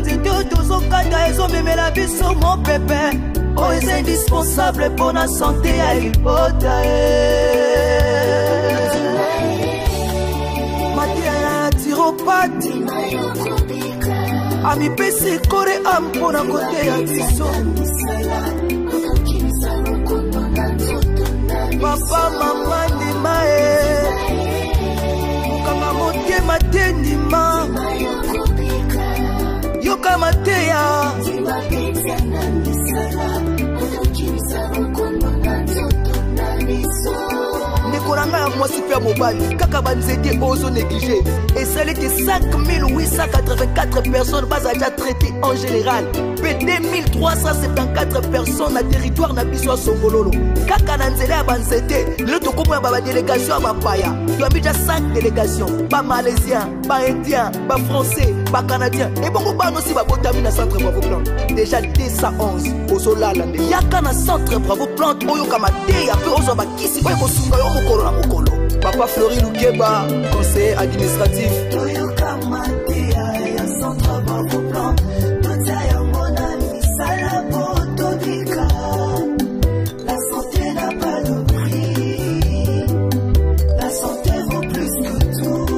banzete tozokata ezomemela biso mon bébé. Oh, c'est indispensable pour la santé à l'hypothèse. Matia tiropati Ami pesi kore ampona kote ya tiso. Papa mama ndimae Kama mote mate ndima Yoka mate ya Nikoranga ya mwasi pia mobali Kaka banzete ozo négligé. Et celle que 5884 personnes bas à déjà traitées en général. Pété 1374 personnes à territoire na biso Songololo. Kaka nanzele ya banzete. Le tokomo ya ba délégation à Bapaya. Tu as déjà 5 délégations. Ba malaisiens, ba indiens, ba français, ba canadiens. Et bon ba aussi ba botami na centre Bravo Plan. Déjà 211 au solala. Yaka na centre Bravo Plan oyo kamate ya pe ozo ba kisi ko sunga yo mokolo na mokolo. Papa Flori Lukeba, conseiller administratif. Oyo kamate ya centre Bravo Plan. Tota ya mona misala potodika. La santé n'a pas de prix. La santé vaut plus que tout.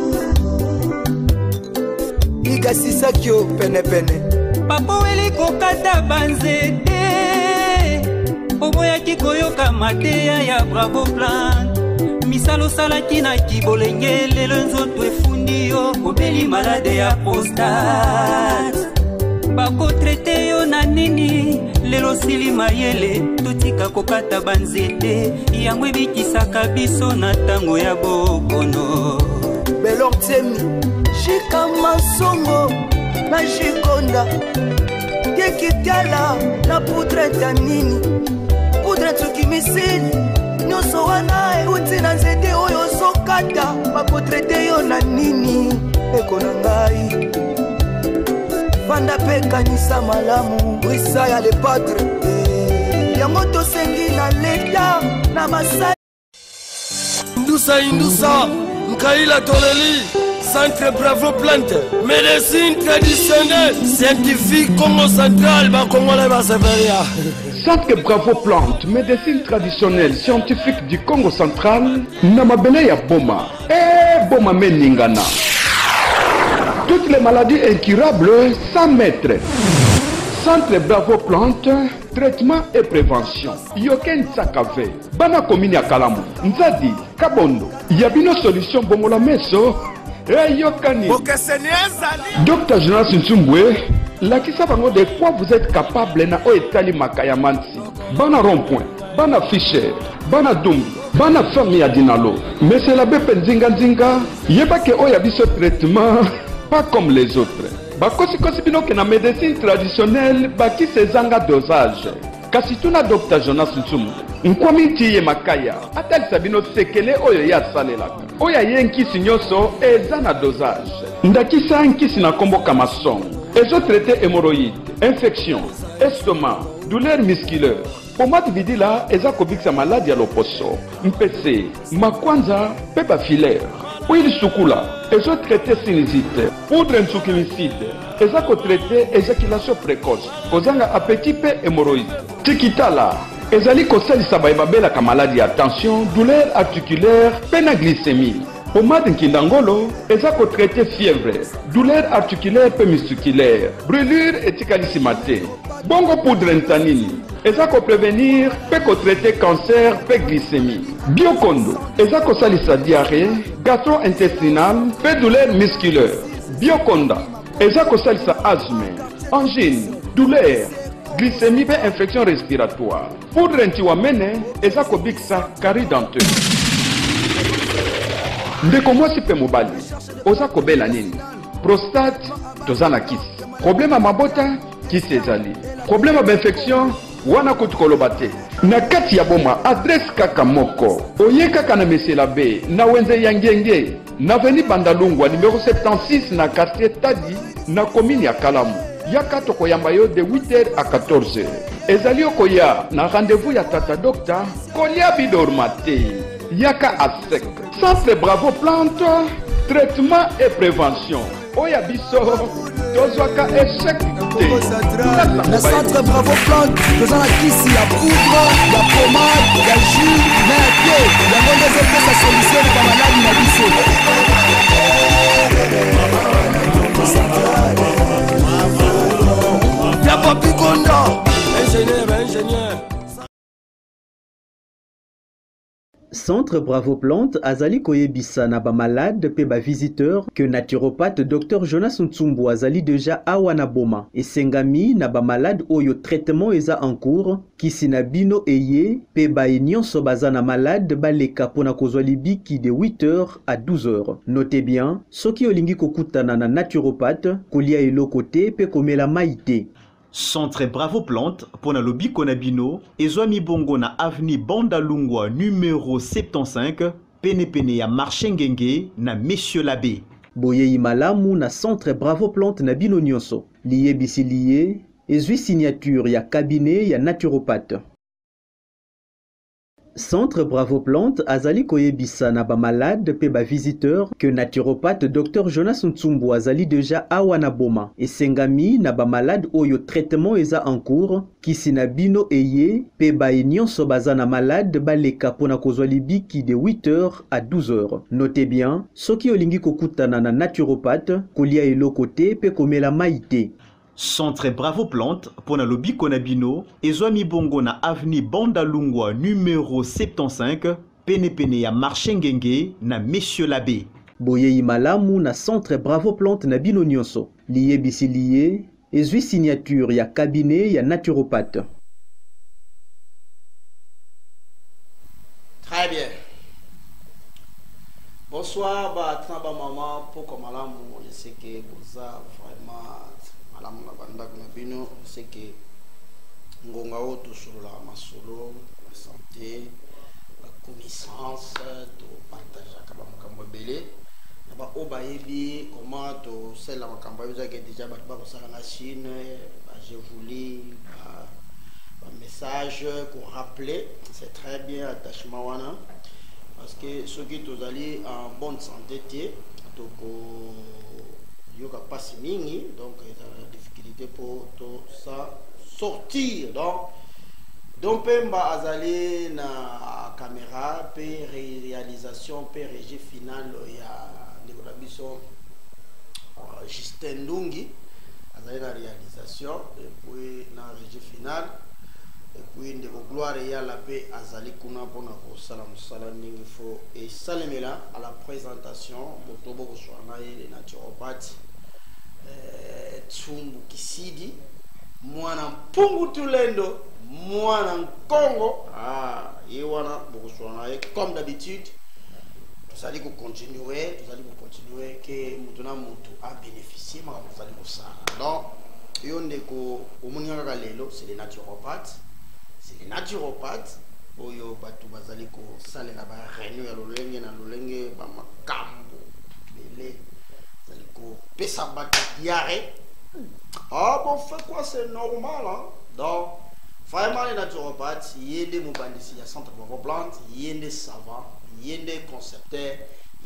Igasisakyo pene pene. Papa weli kokata banzete. Omoya kikoyoka mateya ya Bravo Plan. Misalo salaki na kibolenge lelo nzoto efundi yo kobeli malade ya prostate. Bako traite yo na nini lelo sili mayele totika kokata banzete yango ebikisaka biso na tango ya bokono. Belortemi Jika Masongo na Jikonda Yekitiala na poudre tanini poudre tukimisini Nyoso wana euti na nzete oyo sokata Bapotrete yo na nini Eko na ngai Vanda pe kanisa malamu Wisa ya le padre Yango tosengi na leta Na masai Indusa Mkaila Toleli Centre Bravo Plante Médecine traditionnelle Scientifique Congo Central Bakongole Baseveria. Centre Bravo Plante, médecine traditionnelle scientifique du Congo central, Namabele ya Boma, et Boma Meningana. Toutes les maladies incurables sans maître. Centre Bravo Plante, traitement et prévention. Yoken Sakave, Bana Komini Akalamu, Nzadi, Kabondo, Yabino Solution Bongola Meso, et Yokani. Docteur Jonas Nsumbwe, la kisabango de quoi vous êtes capable na oetali makayamansi. Bana rond-point, bana ficher, bana dumbi, bana famille adinalo. Mais c'est la bepe nzinga nzinga, yeba ke oyabiso traitement, pas comme les autres. Bakosi kosi bino ke na médecine traditionnelle, baki sezanga dosage. Kasi tuna Dr. Jonas Nsumbwe, nkwami ntiye makaya, atali sabino sekele oyo ya salelaka. Oya yenkisi nyoso eza na dosage. Ndakisa nkisi na kombo kamasong. Ezo traité hémorroïdes, infection, estomac, douleur musculaire. Pomade vidila eza kobikisa maladie ya loposo, mpese, makwanza, pepa filaire. Huile sukula, ezo traité sinusite, poudre insukimicide, eza ko traité éjaculation précoce, kozanga appétit pe hémorroïde. Tikitala, ezali kosalisa bayebabelaka maladie ya tension, douleur articulaire, pena glycémie. Pomade Nkindangolo, ezako traité fièvre, douleur articulaire pe musculaire, brûlure et tikalisimate. Bongo poudre ntanini, ezako prévenir pe ko traité cancer pe glycémie. Biokondo, ezako salisa diarrhée, gastro-intestinale pe douleur musculaire. Biokonda, ezako salisa asthme, angine, douleur, glycémie pe infection respiratoire. Poudre ntiwamene, ezako biksa carie denteuse. Ndeko mwasi pe mobali, oza kobela nini? Prostate, tozana kisi. Problème mabota, kisi ezali. Problème d'infection, wana kutukolobate. Na kati ya boma, adresse kaka moko. Oye kaka na Mesela B, na wenze yangenge. Na veni Bandalungwa, numéro 76 na quartier Tadi, na commune ya Kalamu. Yaka toko yambayo de 8h à 14h. Ezali okoya na rendez-vous ya tata docteur, kolia bidormate. Yaka à sec. Centre Bravo Plante, traitement et prévention. oya biso tozwaka échec te. Na centre Bravo Plante toza na kisi ya poudre ya pomade ya jus na ya te yango nde ezopesa solution na bamaladi na biso. Ya papi Konda, ingénieur. Centre Bravo Plante azali koyebisa na ba malade pe ba visiteur que naturopathe Dr Jonas Ntsumbu azali déjà awa na boma esengami na ba malade oyo traitement eza en cours kisi na bino eye pe ba nyonso baza na malade baleka pona kozwa libiki de 8h à 12h. Notez bien, soki olingi kokutana na naturopathe kolia eloko te pe komela maite. Centre Bravo Plante pona lobi konabino ezwami bongo na avenue Bandalungwa numéro 75 pene ya marché ngenge na Monsieur Labbé. Boyei malamu na Centre Bravo Plante na bino nyonso liyebisi liye ezwi signature ya cabinet ya naturopathe. Centre Bravo Plante azali koyebisa na ba malade pe ba visiteur que naturopathe Dr Jonas Ntsumbu azali déjà awa na boma esengami na ba malade oyo traitement eza en cours kisi na bino eye pe ba nyonso baza na malade baleka pona kozwa libiki de 8h à 12h. Notez bien, soki olingi kokutana na naturopathe kolia eloko te pe komela maite. Centre Bravo Plante pona lobi konabino ezwami bongo na avenue Bandalungwa numéro 75 pene ya marché ngenge na Monsieur Labbé. Boyei malamu na Centre Bravo Plante na bino nyonso liyebisi liye ezwi signature ya cabinet ya naturopathe. Très bien. Bonsoir, Tramba Maman, pour malamu, je sais que vous avez vraiment malamu na bandako na bino, je sais que ngonga oto sur la masolo, la santé, la connaissance, de partage kaba makambo belé. Na ba obayebi comment to c'est la makambo déjà que déjà ba ko sala na Chine, je voulais un message pour rappeler, c'est très bien attachement wana. Parce que ceux qui sont allés en bonne santé, donc il n'y a pas si mini, donc il y a la difficulté pour tout ça sortir. Donc Pemba Azali na caméra, puis réalisation, puis régie finale, il y a des Justin Ndungi, Azali na réalisation, et puis la régie finale. Et puis de gloire et à la paix azali kuna pona ko salam ningi fo et salemela à la présentation botobo ko swana les naturopathes Tsumbu Kisidi mwana mpungu tulendo mwana Congo yewana boko swana comme d'habitude nous allons continuer que mutuna mutu a bénéficié ma nous allons ça donc yonde ko omunyanga kalelo c'est les naturopathes. C'est les naturopathes oyo batu bazali ko salela ba réunion ya lolenge na lolenge ba makambo lele bazali ko pesa batu diarrhée. Bon fait quoi c'est normal hein. Donc vraiment les naturopathes yende mobandisi ya Centre Bravo Plante yende savant yende concepteur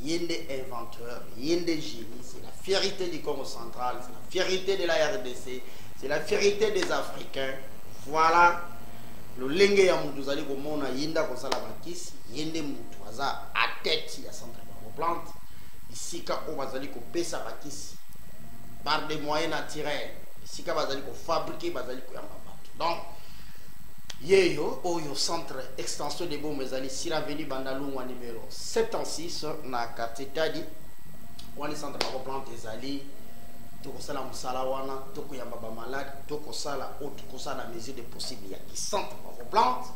yende inventeur yende génie, c'est la fierté du Congo central, c'est la fierté de la RDC, c'est la fierté des Africains. Voilà. Le lenge ya mutu zali komona yinda kosala bakisi yende mutu aza a tête ya Centre Bravo Plante isika o bazali ko pesa bakisi par des moyens naturels isika bazali ko fabriquer bazali ko yamba batu donc yeyo oyo centre extension de bombes ezali sur avenue Bandalungwa numéro 76 na Katetadi wani Centre Bravo Plante ezali tokosala musala wana tokoyamba ba malade tokosala tokosala mesure de possible ya qui Centre Bravo Plante.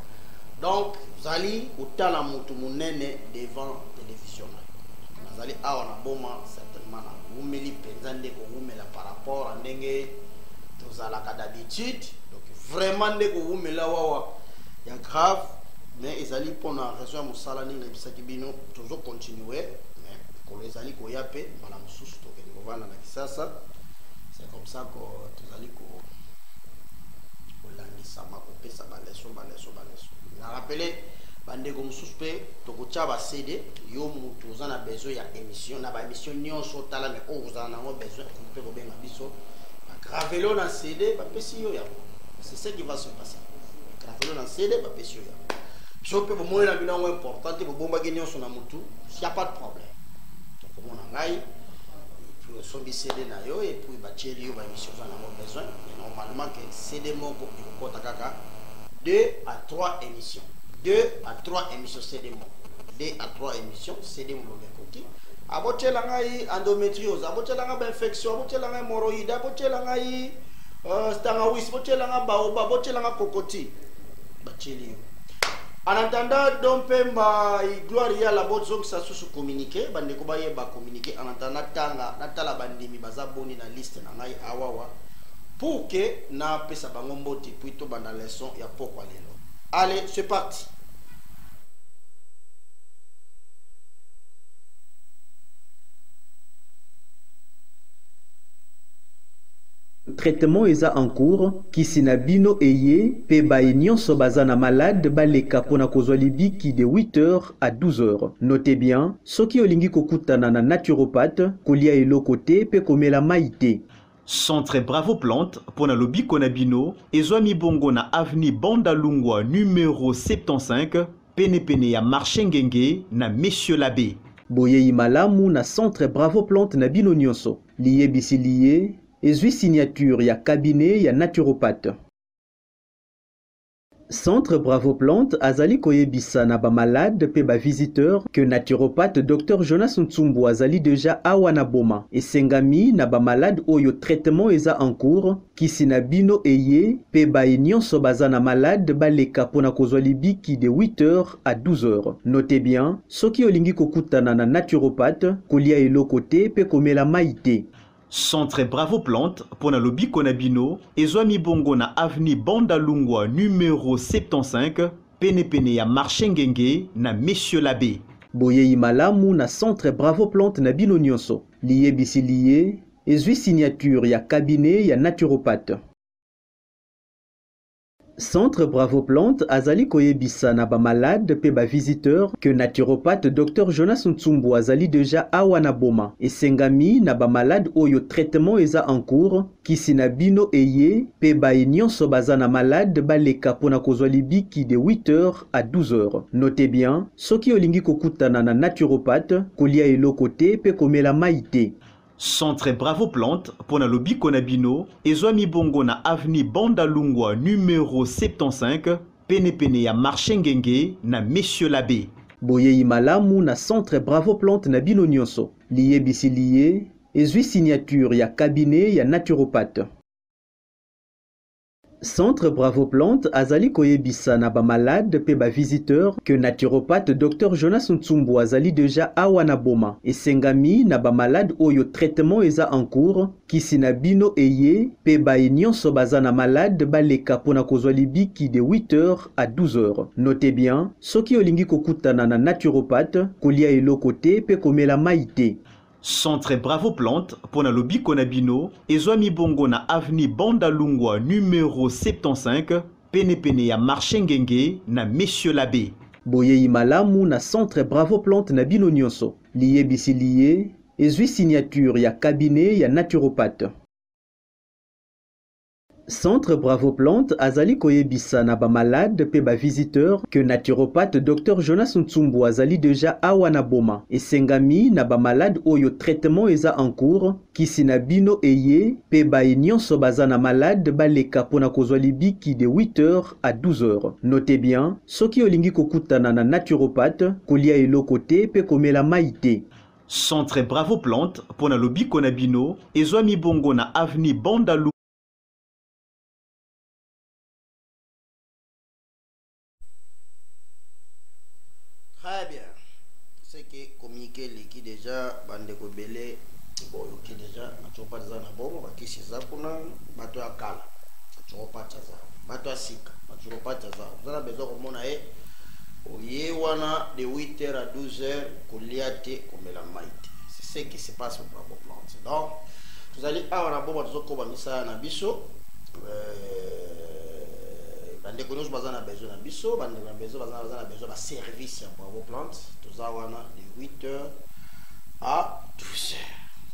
Donc vous allez otala mutu munene devant télévision vous allez awa na boma certainement na umeli penzande ko umela par rapport à ndenge tozala ka d'habitude donc vraiment ndeko umela wawa ya grave mais ezali pona raison musala ni lebisa kibino toujours continuer mais ko ezali ko yape bala mususu to ke ngovana na kisasa. C'est comme ça que tu allais on a mis ça ma copie ça balesso. On a rappelé bande comme suspect to ko tchaba CD yo mutu za na besoin ya émission na ba émission nyonso tala mais o vous en avez besoin on peut bien biso gravelo na CD ba pesi yo ya c'est ce qui va se passer gravelo na CD ba pesi yo ya so pe bo mo na bina important bo bomba genyo so na mutu il y a pas de problème donc mon ngai puis so bi CD na yo et puis ba tcheli yo ba émission za na besoin normalement que CD moko ko kaka 2 à 3 émissions 2 à 3 émissions CD mo 2 à 3 émissions CD mo le côté abotela ngai endométriose abotela ngai infection abotela ngai hémorroïde abotela ngai stangawis abotela ngai baoba abotela ngai kokoti bacheli en attendant donc pemba gloire ya la botte donc ça sous communiquer bande ko baye ba communiquer en attendant tanga natala bandimi bazaboni na liste na ngai awawa pour que na pesa bango mbote puis to banda leçon ya pokwa lelo. Allez, c'est parti. Traitement eza en cours kisina bino eye pe baye nyonso baza na malade baleka pona kozwa libiki de 8h à 12h. Notez bien, soki olingi kokutana na naturopathe kolia eloko te pe komela maite. Centre Bravo Plante pour na lobi konabino ezwami bongo na avenue Bandalungwa numéro 75 pene ya marché ngenge na Monsieur Labbé. Boye malamu na Centre Bravo Plante na bino nyonso liye bisi liye ezwi signature ya cabinet ya naturopathe. Centre Bravo Plante azali koyebisa na ba malade pe ba visiteur que naturopathe Dr Jonas Ntsumbu azali déjà awa na boma esengami na ba malade oyo traitement eza en cours kisina bino eye pe ba nyonso baza na malade baleka pona kozwa libiki de 8h à 12h. Notez bien, soki olingi kokutana na naturopathe kolia eloko te pe komela maite. Centre Bravo Plante pour na lobi konabino ezwami bongo na avenue Bandalungwa numéro 75 pene ya marché ngenge na Monsieur Labbé. Boye malamu na Centre Bravo Plante na bino nyonso liye bisi liye ezwi signature ya cabinet ya naturopathe. Centre Bravo Plante azali koyebisa na ba malade pe ba visiteur que naturopathe Dr Jonas Ntsumbu azali déjà awa na boma esengami na ba malade oyo traitement eza en cours kisina bino eye pe ba nyonso baza na malade baleka pona kozwa libiki de 8h à 12h. Notez bien, soki olingi kokutana na naturopathe kolia eloko te pe komela maite. Centre Bravo Plante pour na lobi konabino ezwami bongo na avenue Bandalungwa numéro 75 pene ya marché ngenge na Monsieur Labbé. Boye malamu na Centre Bravo Plante na bino nyonso liye bisi liye ezwi signature ya cabinet ya naturopathe. Centre Bravo Plante azali koyebisa na ba malade pe ba visiteur que naturopathe Dr Jonas Ntsumbu azali déjà awa na boma esengami na ba malade oyo traitement eza en cours kisina bino eye pe ba nyonso baza na malade baleka pona kozwa libiki de 8h à 12h. Notez bien, soki olingi kokutana na naturopathe kolia eloko te pe komela maite. Centre Bravo Plante pour na lobi konabino ezwami bongo na avenue Bandalungwa numéro 75 pene ya marché ngenge na Monsieur Labbé. Boye malamu na Centre Bravo Plante na bino nyonso liye bisi liye ezwi signature ya cabinet ya naturopathe. Centre Bravo Plante azali koyebisa na ba malade pe ba visiteur que naturopathe Dr Jonas Ntsumbu azali déjà awa na boma esengami na ba malade oyo traitement eza en cours kisina bino eye pe ba nyonso baza na malade baleka pona kozwa libiki de 8h à 12h. Notez bien, soki olingi kokutana na naturopathe kolia eloko te pe komela maite. Centre Bravo Plante pour na lobi konabino ezwami bongo na avenue Bandalungwa. Très bien. C'est que communiquer l'équipe déjà, bande ko belé, bon, qui déjà, naturopathe za na bomo, bakisi za kuna, bato ya kala, naturopathe za, bato ya sika, naturopathe za. Vous avez besoin de mon aïe, oye wana de 8h à 12h, koliate, komela maite. C'est ce qui se passe au Bravo Plante. Donc, vous allez avoir un bon bateau comme ça na biso, bande ko nyonso baza na besoin na biso bande na besoin baza na besoin ba service ya Bravo Plante toza wana de 8h à 12h.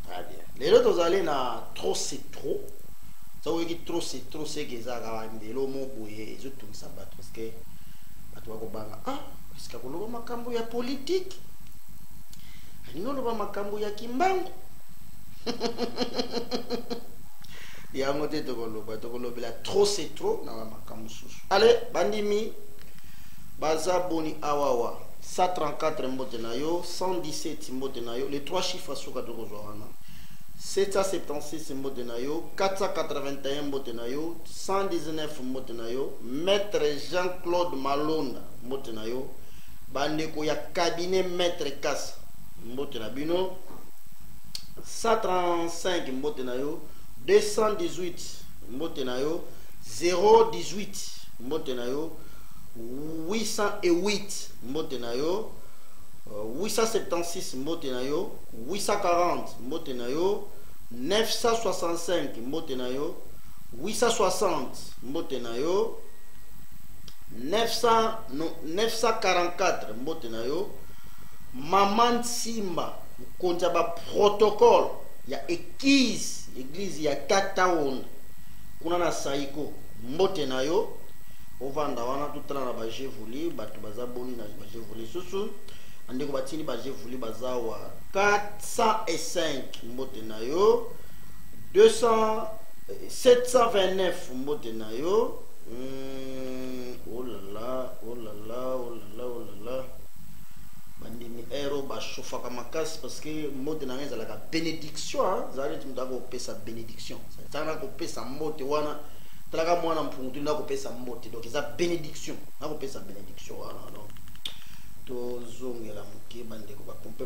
Très bien. Les autres vous allez na trop c'est trop. Ça veut dire trop c'est trop c'est que ça va me lo mo boye je tout ça bat parce que atu ko banga parce que ko lo makambo ya politique. Nino lo makambo ya kimbangu. Ya ngote to ko lo bela trop c'est trop na makambo susu. Allez bandimi baza boni awawa 134 mbote na yo 117 mbote na yo les trois chiffres suka to ko zoana 776 mbote na yo 481 mbote na yo 119 mbote na yo maître Jean-Claude Malonda mbote na yo bandeko ya cabinet maître Kassa mbote na bino 135 mbote na yo 218 mbote na yo 018 mbote na yo 808 mbote na yo 876 mbote na yo 840 mbote na yo 965 mbote na yo 860 mbote na yo 944 mbote na yo Maman Simba konza ba protocole ya église ya Tataon kuna na Saiko mbote na yo ovanda wana tutala na baje vuli batu baza boni na baje vuli susu andeko batini baje vuli baza wa 405 mbote na yo 729 mbote na yo oh là là bandimi ero ba chofa kama kasi parce que mbote na ngeza la bénédiction zali tumdako pesa bénédiction ça ko pesa mbote wana talaka mwana mpungutu ndako pesa mbote donc eza bénédiction ndako pesa bénédiction wana donc to zongela muke bandeko ba pompe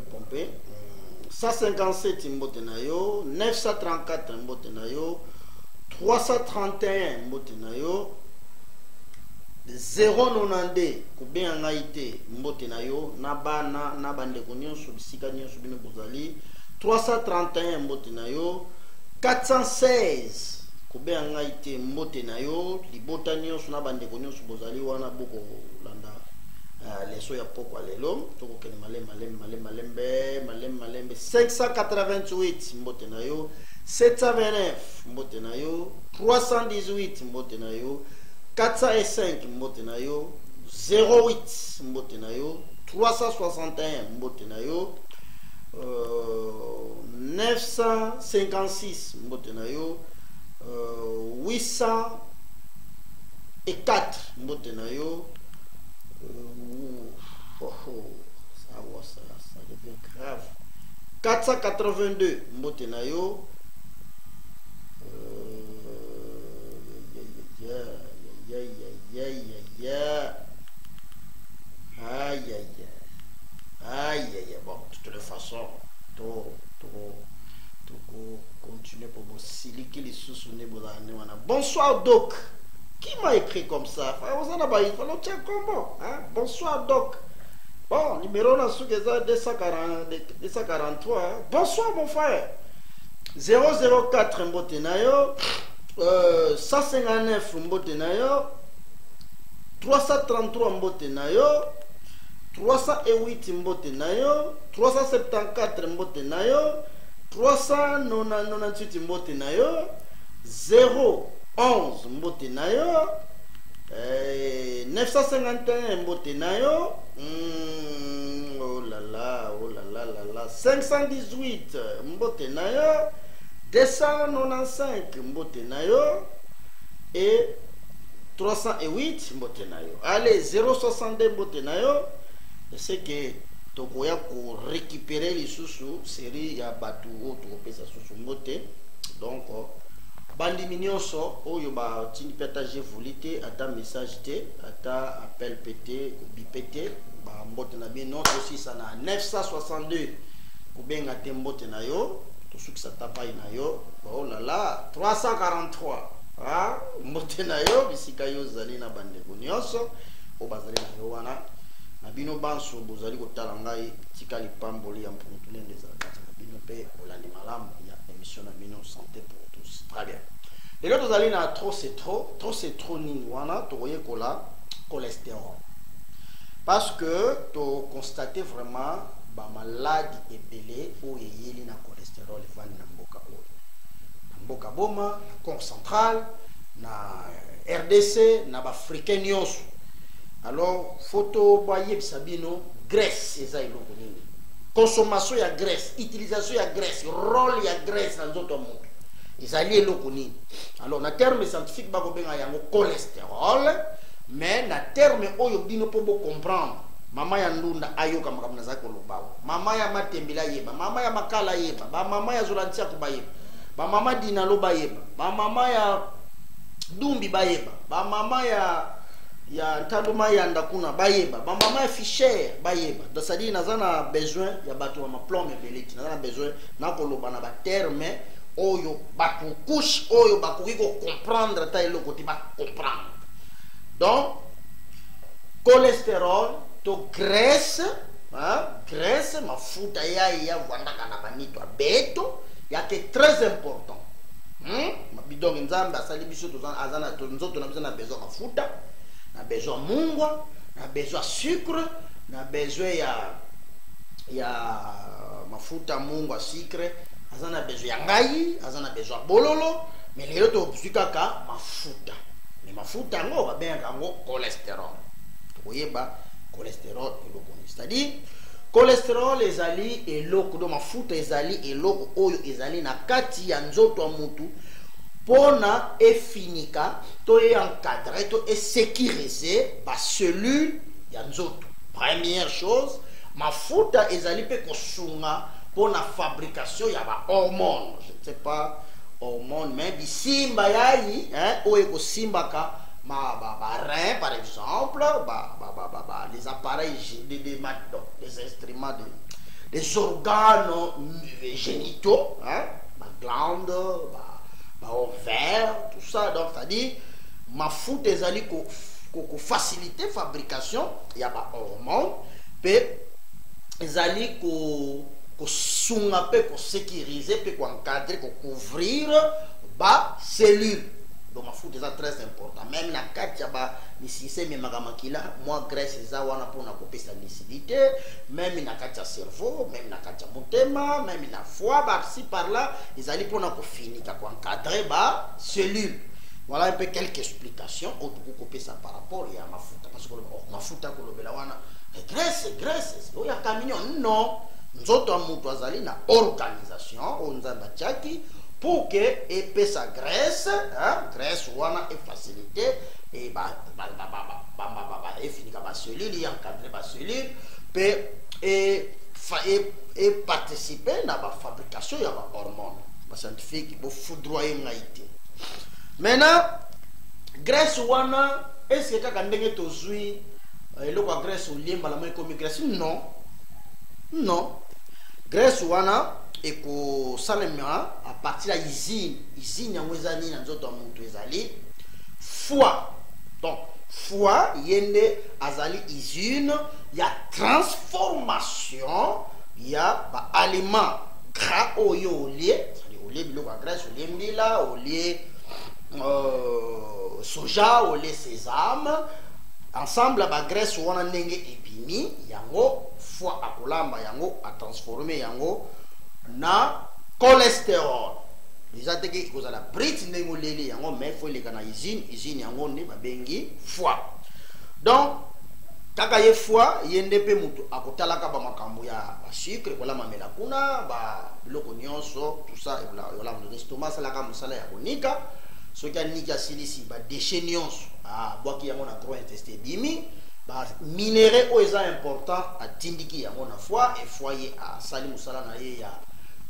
157 mbote na yo 934 mbote na yo 331 mbote na yo 092 kubenga ngaite mbote na yo na bana na bandeko nyonso bisika nyonso bino bozali 331 mbote na yo 416 kubenga ngaite mbote na yo libota nyonso na bandeko nyonso bozali wana boko landa leso ya poko alelo toko kene malembe 588 mbote na yo 729 mbote na yo 318 mbote na yo 405 mbote na yo 08 mbote na yo 361 mbote na yo 956 mbote na yo 804 mbote na yo ça devient grave 482 mbote na yo bon de toute façon continuer pour vous siliquer les sous-souvenir. Bonsoir Doc. Qui m'a écrit comme ça? Bonsoir Doc. Bon, numéro là sous 243. Bonsoir mon frère. 004 Mbotenayo. 159 Mbotenayo. 333 Mbotenayo. 308 Mbotenayo. 374 Mbotenayo. 398 Mbotenayo. 011 Mbotenayo. 951 Mbotenayo. Oh là là. 518 Mbotenayo. 295 Mbotenayo. Et 308 Mbotenayo. Allez, 062 Mbotenayo. Je sais que tokoya ko récupérer les sous série ya batu o to pesa sous mbote. Donc bandi minyoso oyo ba tini partager volité ata message te ata appel pété ou bipété ba mbote na bino aussi ça na 962 ko benga te mbote na yo to suki sa tapa ina yo oh là là 343 mbote na yo bisika yo zali na bande bonyoso o bazali na yo wana na bino banso bozali kotala ngai tikali pamboli ya mpuntu lende za bino pe olandi malamu ya émission na bino santé pour tous. Très bien. Et là, vous allez dans trop c'est trop nini wana toye kola cholestérol. Parce que tu constates vraiment ba maladie ébélé ou yeli na cholestérol vani na mboka o. Na mboka boma, Congo central, na RDC, na ba africain nyonso. Alors photo boye sabino graisse eza iloko nini. Consommation ya graisse, utilisation ya graisse, rôle ya graisse dans notre monde. Ils allaient le connaître. Alors, na terme scientifique, bah, il y a un cholestérol, mais na terme oyo bino pour comprendre. Mama ya ndunda ayo kama kama nazako lobao. Mama ya matembila yeba, mama ya makala yeba, ba mama ya zolantia kubayeba, ba mama dina loba yeba, ba mama ya dumbi bayeba, ba mama ya ntanduma ya ndakuna bayeba, ba mama ya fisher bayeba. Donc ça dit nazana besoin ya bato ma plombe beliti, nazana besoin na koloba na ba terme oyo baku couche oyo baku ko comprendre ta le côté ba comprendre. Donc cholestérol to graisse, hein, graisse mafuta ya vanda kana banito beto ya que très important. Mabidong nzamba sali biso to azana to nzoto na biso na besoin mafuta, na besoin mungwa, na besoin sucre, na besoin ya mafuta mungwa sucre, azana besoin ya ngai, azana besoin bololo, mais lelo to busukaka mafuta. Mais mafuta ngo ba benga ngo cholestérol. Toyeba cholestérol eloko ni. C'est-à-dire cholestérol ezali eloko do mafuta ezali eloko oyo ezali na kati ya nzoto mutu pona efinika to encadrer to sécuriser ba cellule ya nzoto. Première chose, mafuta ezali pe kosunga pona fabrication ya ba hormones. Je ne sais pas hormones mais bisimba yayi oyo ko simbaka ba rein par exemple, les appareils des instruments des organes génitaux, ma glande, ma ovaire, tout ça. Donc ça dit ma fout des alliés ko faciliter fabrication, il y a ba hormones, pe les alliés ko sunga pe ko sécuriser pe ko encadrer ko couvrir ba cellules. Donc ma fout déjà très important. Même la katia ba ni sise me magamakila, moi graisse za wana pona ko pesa lucidité, même na katia cerveau, même na katia motema, même na foie ba si par là, ils allaient pona ko finika ko encadrer ba cellules. Voilà un peu quelques explications au tout ko pesa par rapport à ma fout parce que ma fout ko lobela wana graisse, o ya camion non. Nzoto amutu azali na organisation o nzamba chaki pour que épais sa graisse, graisse wana est facilité et et fini comme cellule, il encadré par cellule, et participer à la fabrication de hormones. Les scientifiques vont foudroyer ngaïté. Maintenant, graisse wana est-ce que quand ndenge tozui le graisse au limba la main comme graisse non. Graisse wana et ko salema à partir de usine ya mwezani na nzoto muntu ezali foie. Donc foie yende azali usine ya transformation ya ba aliment gras oyo olé biloko graisse olé mbila olé soja olé sésame ensemble ba graisse wana ndenge ebimi yango foie akolamba yango a transformer yango na cholestérol. Déjà te que cause la brite ndenge lele yango mais faut les kana usine yango ne ba bengi foie. Donc kaka ye foie yende pe mutu akotalaka ba makambo ya ba sucre kola mamela kuna ba biloko nyonso tout ça yola mo l'estomac ça la ka musala ya konika so ka nika silisi ba déchets nyonso boaki yango na gros intestin bimi ba minéraux o eza important a tindiki yango na foie et foie a sali musala na ye ya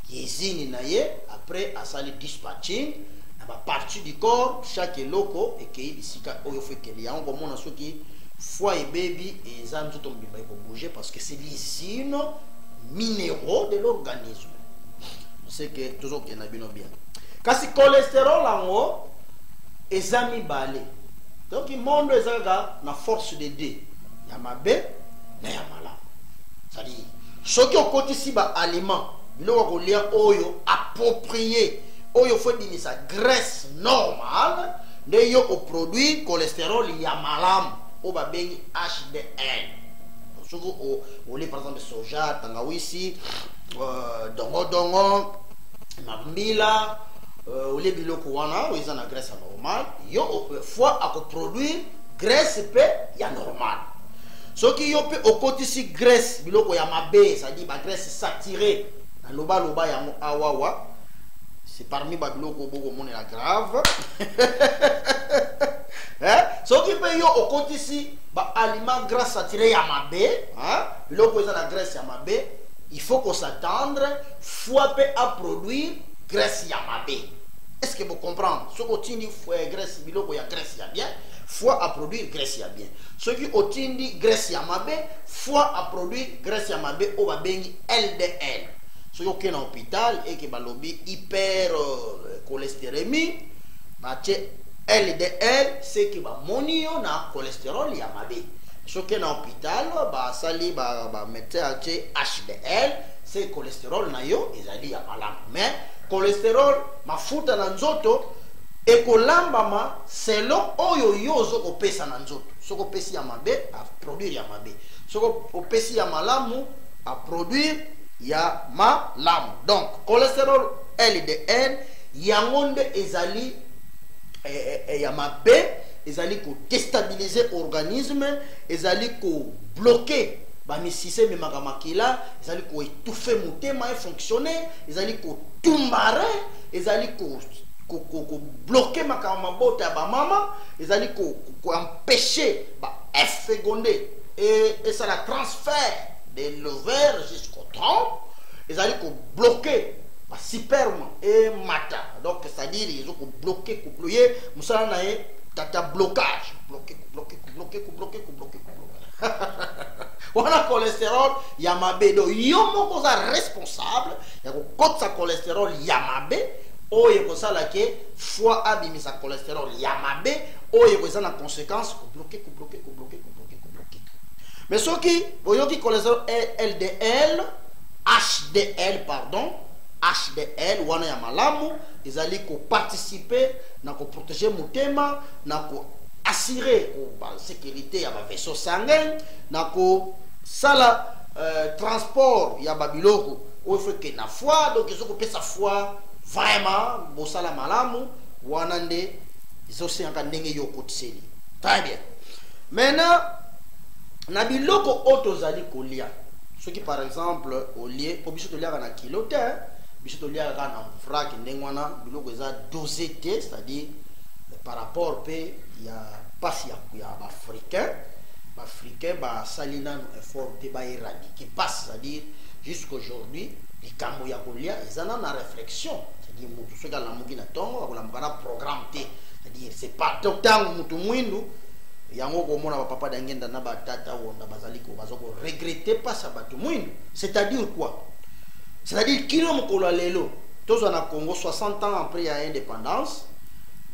yezini na ye après a sali dispatching na ba partie du corps chaque loco et que bisika oyo fait que yango mona soki foie et baby et ça nous tombe bien pour bouger parce que c'est l'usine minéraux de l'organisme. C'est que toujours qu'il y en a bien kasi cholestérol en ezami balé. Donc il monde ezaga na force de D. Ya mabe na ya mala. Ça dit ce qui au côté si ba aliment biloko kolia oyo approprié oyo faut binisa graisse normale nde yo au produit cholestérol ya malamu o ba bengi HDL. Soki oli par exemple soja, tangawisi, dongo mambila, oli biloko wana oza na graisse normale, yo fois a produire graisse pe ya normal. Soki yo pe okotisi graisse biloko ya mabe, c'est-à-dire ba graisse saturée na loba ya awawa, c'est parmi ba biloko boko mona la grave. Soki pe yo okotisi ba aliment gras saturé ya mabe, biloko eza na graisse ya mabe, il faut qu'on s'attendre fois pe à produire graisse ya mabe. Est-ce que vous comprenez? Ce que tu dis graisse biloko ya graisse ya bien, fois à produire graisse ya bien. Ce qui otindi graisse ya mabe, fois à produire graisse ya mabe au ba bengi LDL. Ce qui est en hôpital et qui ba lobby hyper cholestérémie, ba LDL c'est que ba monio na cholestérol ya mabe. Ce qui est en hôpital ba sali ba mettre HDL c'est cholestérol na yo ezali ya malamu. Mais cholestérol mafuta na nzoto ekolambama selon oyo yozo kopesa na nzoto. Soko pesi ya mabe a produire ya mabe. Soko opesi ya malamu a produire ya malamu. Donc cholestérol LDL yangonde ezali ya mabe ezali ko déstabiliser organisme, ezali ko bloquer ba misiseme makamakila, ezali ko étouffer motema et fonctionner, ezali ko tumbare, ezali ko bloquer makamabota ba mama, ezali ko empêcher ba féconder et ça la transfert de l'ovaire jusqu'au tronc, ezali ko bloquer ba sperme et mata. Donc c'est-à-dire ils ont bloqué musala na e tata blocage, bloqué. Wana cholestérol ya mabe do yo moko za responsable ya ko kotsa cholestérol ya mabe oyo ko sala ke foie abimisa cholestérol ya mabe oyo ko za na conséquence ko bloqué. Mais soki boyoki cholestérol LDL HDL HDL wana ya malamu ezali ko participer na ko protéger motema na ko assurer la sécurité ya ba vaisseau sanguin na ko sala transport ya babiloko o fait que na foi donc ezoko pesa foi vraiment bo sala malamu wana nde izosi anga ndenge yo kotiseli. Très bien. Maintenant na biloko otozali kolia soki par exemple au lieu po biso tolia na kilo te biso tolia na vrac ndengwana biloko eza dosé te, c'est-à-dire par rapport pe ya pasi ya africain ba salina no effort te ba éradiquer passe, c'est-à-dire jusqu'aujourd'hui likambo ya kolia ezana na réflexion, c'est-à-dire mutu soka la mukina tongo akola mukana programme te, c'est-à-dire c'est pas tant mutu mwindu yango ko mona ba papa dangenda na ba tata wonda bazali ko bazoko regretter pas sa batu mwindu. C'est-à-dire quoi? C'est-à-dire kilo mokolo lelo tozo na Congo 60 ans après ya indépendance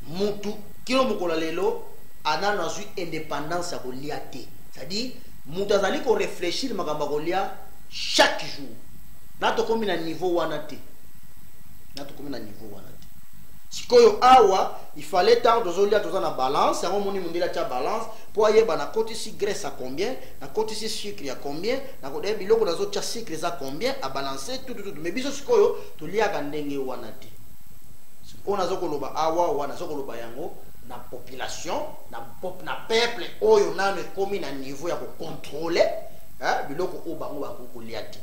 mutu kilo mokolo lelo ana nazwi indépendance ya kolia te, c'est-à-dire mutu azali ko réfléchir makamba kolia chaque jour na to komi na niveau wana te, sikoyo awa il fallait tant dozolia toza na balance yango moni mundela tia balance po ayeba na koti si graisse à combien, na koti si sucre à combien, na koti biloko nazo tia sucre za combien à balancer tout mais biso sikoyo tolia ka ndenge wana te. On a zokoloba awa wana zokoloba yango na population na peuple oyo nano komi na niveau ya ko contrôler biloko o bango ba ko lia te.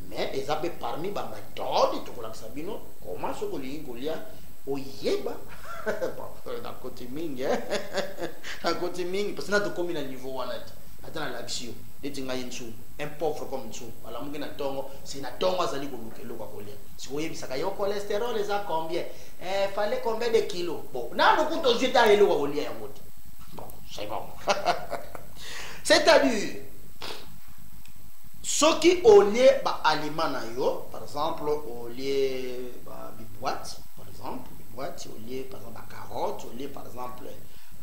Mais les abe parmi ba méthode to kola sabino comment so ko li kolia oyeba na côté mingi parce que na to komi na niveau wana te atana l'action etinga yinsu un pauvre comme nsu ala mungi na tongo c'est na tongo azali ko lukelo kwa kolia si oyebisaka yo cholestérol les a combien fallait combien de kilos bon na no kunto jeta elo kwa kolia yango te bon c'est bon. C'est-à-dire ce qui au lieu ba aliment na yo par exemple au lieu ba boîte par exemple boîte au lieu par exemple carotte au lieu par exemple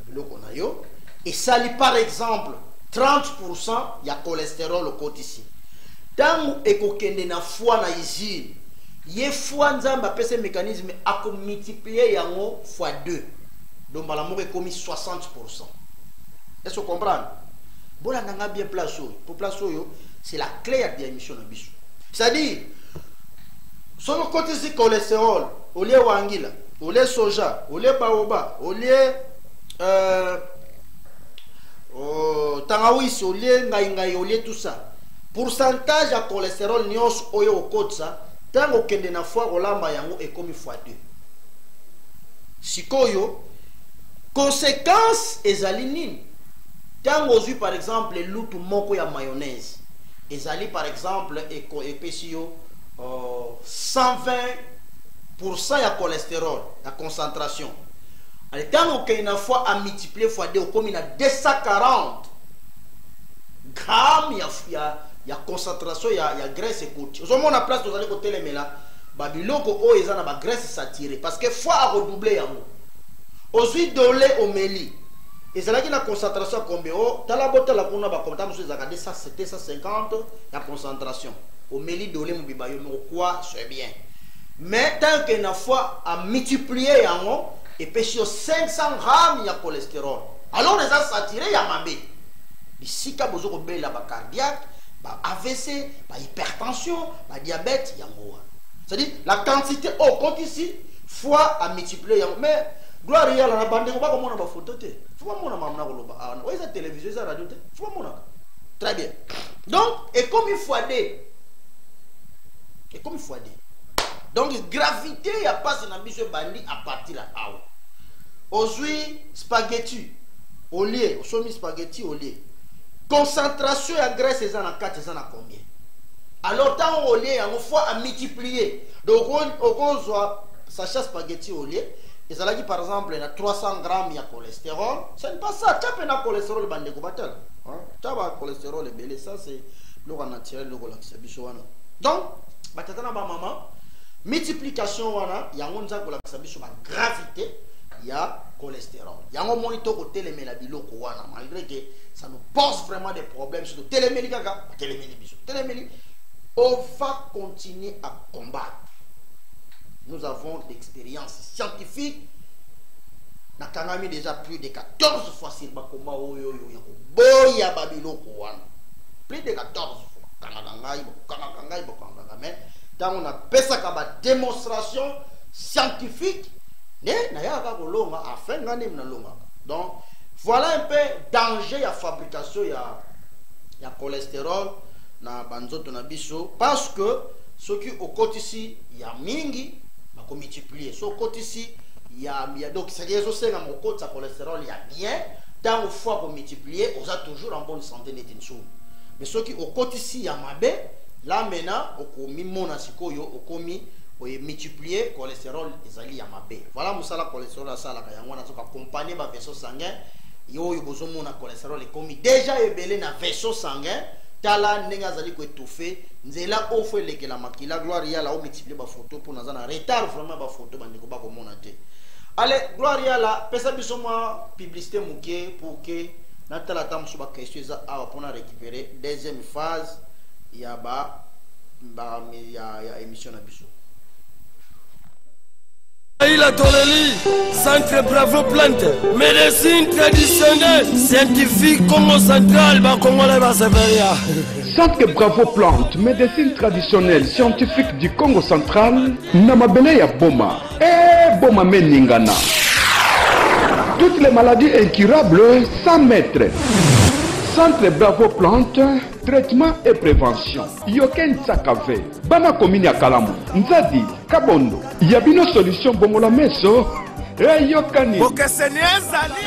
biloko na yo et sali par exemple 30% ya cholestérol au côté ici tangu ekokende na foie na usine ye fois nzamba pese mécanisme a multiplier yango fois 2 donc bala moko ekomi 60%. Est-ce que vous comprenez? Bon, on a bien place pour place c'est la clé à l'émission de biso. C'est-à-dire sur le côté du cholestérol, au lieu wangila, au lieu soja, au lieu baoba, au lieu tangawizi, au lieu ngaïngaï, au lieu tout ça. Pourcentage à cholestérol nyos oyo au côté ça, tant au kende na fois olamba yango est comme fois 2. Sikoyo conséquence ezali nini? Tant aux par exemple lutu moko ya mayonnaise, ezali par exemple epesio 120% ya cholestérol, la concentration. Alors tant qu'il y a une fois à multiplier fois 2 comme il a 240 grammes ya concentration ya graisse écoute. Au moment on a place vous allez côté les mela babiloko o ezana ba graisse saturée parce que fois à redoubler yango. Aux huiles d'olé au méli. Et c'est là qu'il y a la concentration combien? Dans la boîte, la qu'on a comme ça, nous avons 150 la concentration. Au méli d'olé, mon bibayo, quoi, c'est bien. Mais tant qu'il y a une fois à multiplier en et pêcher 500 grammes de cholestérol. Alors les gens s'attirent, il y a ma baie. Ici, quand vous avez la cardiaque, AVC, hypertension, diabète, il y a moi. C'est-à-dire la quantité au compte ici, fois à multiplier. Mais gloire à la bande, on va comment on va photo. Faut pas mon maman goloba. Ah, on est télévision, ça radio. Faut pas mon. Très bien. Donc, et comme il faut aider. Et comme il faut aider. Donc, gravité, il n'y a pas un ambition bandi à partir de là. Aujourd'hui, spaghetti, au lait, au sommet spaghetti au lait. Concentration à graisse, c'est en 4, c'est en combien? Alors, tant au lait, on faut à multiplier. Donc, on voit sachet spaghetti au lait. Et ça dit par exemple, il y a 300 grammes de cholestérol. Ce n'est pas ça. Tu as un cholestérol, tu as un cholestérol, ça c'est le naturel, le relaxation. Donc, maman, multiplication, il y a une gravité, il y a cholestérol. Il y a un moniteur au télémélabiloko, malgré que ça nous pose vraiment des problèmes sur le téléméli. On va continuer à combattre. Nous avons l'expérience scientifique. Nous avons déjà plus de 14 fois sur le combat. Plus de 14 fois. Mais quand on a fait ça démonstration scientifique, donc voilà un peu danger de la fabrication de cholestérol dans parce que ce qui au côté ici, il y a mingi. Qu'on multiplier. So côté ici, il y a donc c'est les os dans mon côté, ça cholestérol il y a bien. Dans au fois pour multiplier, on a toujours en bonne santé net une. Mais ce qui au côté ici, il y a mabé. Là maintenant, au commis mon asikoyo, au commis au multiplier cholestérol ezali ya mabé. Voilà musala cholestérol ça la yango na soka accompagner ba vaisseau sanguin. Yo bozo mona cholestérol est commis déjà ebelé na vaisseau sanguin. Tala nenga zali ko étouffé nzela ofo leke la makila gloire ya la o multiplier ba photo pour nazana retard vraiment ba photo ba ndiko ba ko mona te. Allez gloire ya la pesa biso ma publicité muke pour que na tala tam so ba question za a pour na récupérer deuxième phase ya ya émission na biso. Il a toleli, centre Bravo Plante, médecine traditionnelle, scientifique, Congo central, Congolais Basseveria. Centre Bravo Plante, médecine traditionnelle, scientifique du Congo central, Namabele ya Boma, et Boma Meningana. Toutes les maladies incurables, 100 mètres. Centre Bravo Plante, traitement et prévention. Yoken Sakave, Bana Komini Akalamu, Nzadi, Kabondo, Yabino Solution Bongola Meso, et Yokani.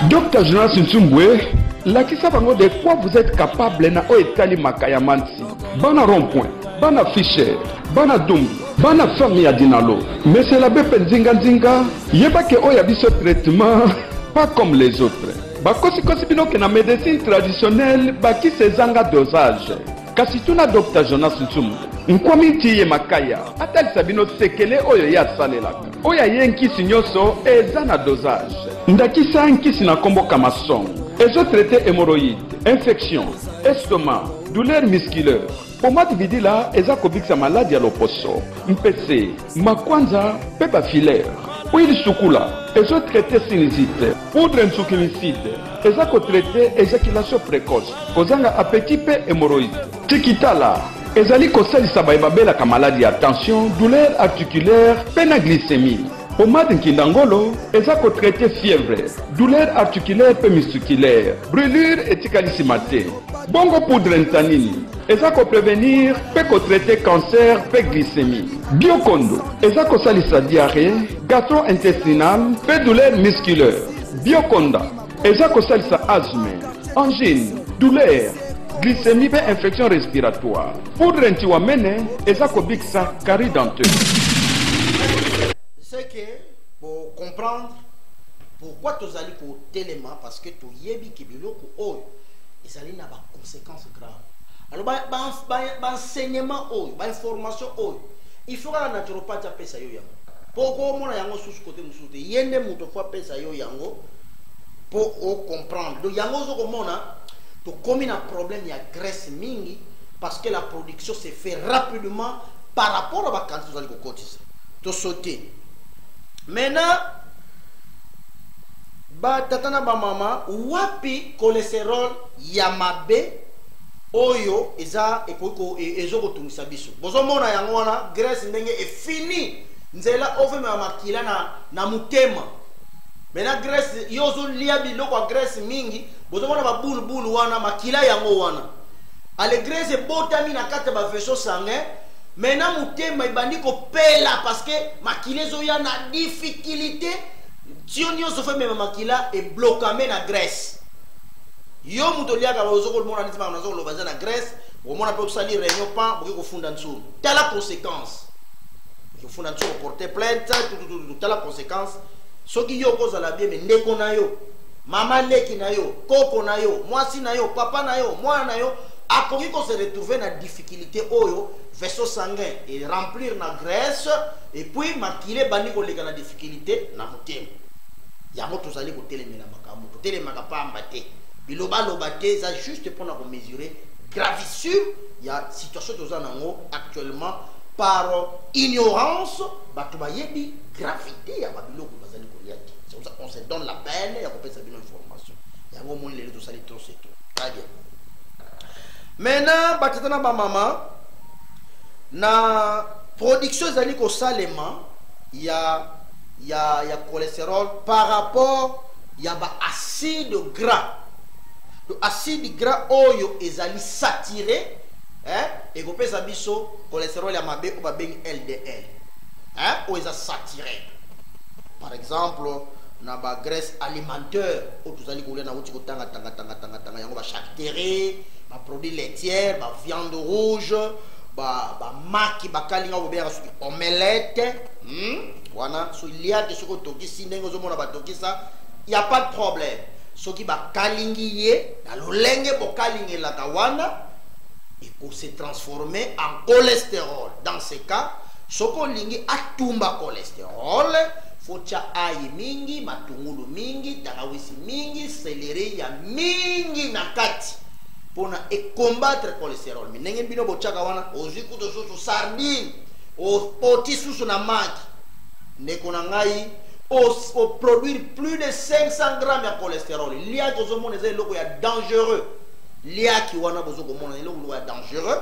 Docteur Jonas Nsumbwe, la Kisabango de quoi vous êtes capable na Oetali Makayamansi, Bana Rond-Point, Bana Fischer, Bana Dumbi, Bana Famille Adinalo, mais c'est la Bepe Nzinga, Yeba ke Oyabiso traitement, pas comme les autres. Bakosi bino ke na médecine traditionnelle baki sezanga dosage. Kasi tuna Dr Jonas Ntsumbu. Nkwami tiye makaya. Atali sabino sekele oyo ya salelaka. Oya yenkisi nyoso eza na dosage. Ndakisa nkisi na kombo kamasong. Ezo traité hémorroïde, infection, estomac, douleur musculaire. Pomade vidila eza kobikisa maladi ya loposo, mpese, makwanza, pe bafilaire. Huile sukula ezo traité sinusite. Poudre insuccincide eza kotraité éjaculation précoce, kozanga appétit pe hémorroïde. Tikitala ezali kosalisa bayebabelaka maladi ya tension, douleur articulaire pe na glycémie. Pomade nkindangolo eza kotraité fièvre, douleur articulaire pe musculaire, brûlure etikalisima te. Bongo poudre ntanini eza prévenir pe traiter cancer pe glycémie. Biokondo eza kosalisa diarrhée, gastro-intestinale pe douleur musculaire. Biokonda eza kosalisa asthme, angine, douleur, glycémie pe infection respiratoire. Poudre ntiwamene eza kobikisa carie denteux. C'est que pour comprendre pourquoi tu allais pour téléma, parce que tu yebi kibiloko oyo ezali na ba conséquences graves. Alors ba enseignement oyo, ba information oyo, il faut que la naturopathe apesa yo yango. Poko mona yango sous côté musute, yende muto fois pesa yo yango pour comprendre. Donc yango zo komona to komi na problème ya graisse mingi parce que la production se fait rapidement par rapport à ba quantité zo ali ko cotiser. To sauter. Maintenant ba tatana ba mama wapi cholestérol ya mabe oyo eza ekoko ezoko tungisa biso bozo mona yango wana graisse ndenge e fini nzela ofema makila na mutema mena graisse yozo lia biloko graisse mingi bozo mona ba bulu wana makila yango wana ale graisse botami na kata ba vaisseau sanguin mena mutema ibandi ko pela parce que makila zo ya na difficulté tionyo so fait même makila et blocame na graisse yo mutoliaka bazoko mona nitima nazo lo bazana graisse au mona peut salir réunion pas pour ko funda ntsou telle la conséquence ko funda ntsou porter plainte tout telle la conséquence soki yo ko zala bien mais ndeko na yo mama leki na yo koko na yo mwasi na yo papa na yo mwana na yo akoki ko se retrouver na difficulté oyo vaisseau sanguin et remplir na graisse et puis makile bandi ko leka na difficulté na mutema yango tozali ko telemela makambo to telemaka pamba te biloba loba te ça juste pour nous mesurer gravissime il y a situation tozanango actuellement par ignorance bato bayebi gravité ya babiloko bazali ko liaki c'est pour ça qu'on se donne la peine ya ko pesa bino information yango mon lelo tozali trop c'est tout très bien. Maintenant batatana ba mama na production zali ko salema ya cholestérol par rapport ya ba acide gras. Le acide gras oyo ezali saturé et ko pesa biso cholestérol ya mabe o ba bengi LDL o eza saturé. Par exemple na ba graisse alimentaire o tozali ko na uti ko tanga yango ba charcuterie ba produits laitiers ba viande rouge ba maki ba kalinga bo bera su omelette wana so il y a des choses tokisi ndenge zo mona ba tokisa il y a pas de problème soki ba kalingi ye na lolenge bo kalingi la kawana il peut se transformer en cholestérol. Dans ce cas soko lingi atumba cholestérol faut cha ayi mingi matungulu mingi tanawisi mingi céleri ya mingi na kati pona e combattre cholestérol minenge bino bochaka wana oziku to susu sardine o poti susu na maki ndeko na ngai o produire plus de 500 grammes de cholestérol lia to mona ze loko ya dangereux lia ki wana bozoko mona loko ya dangereux.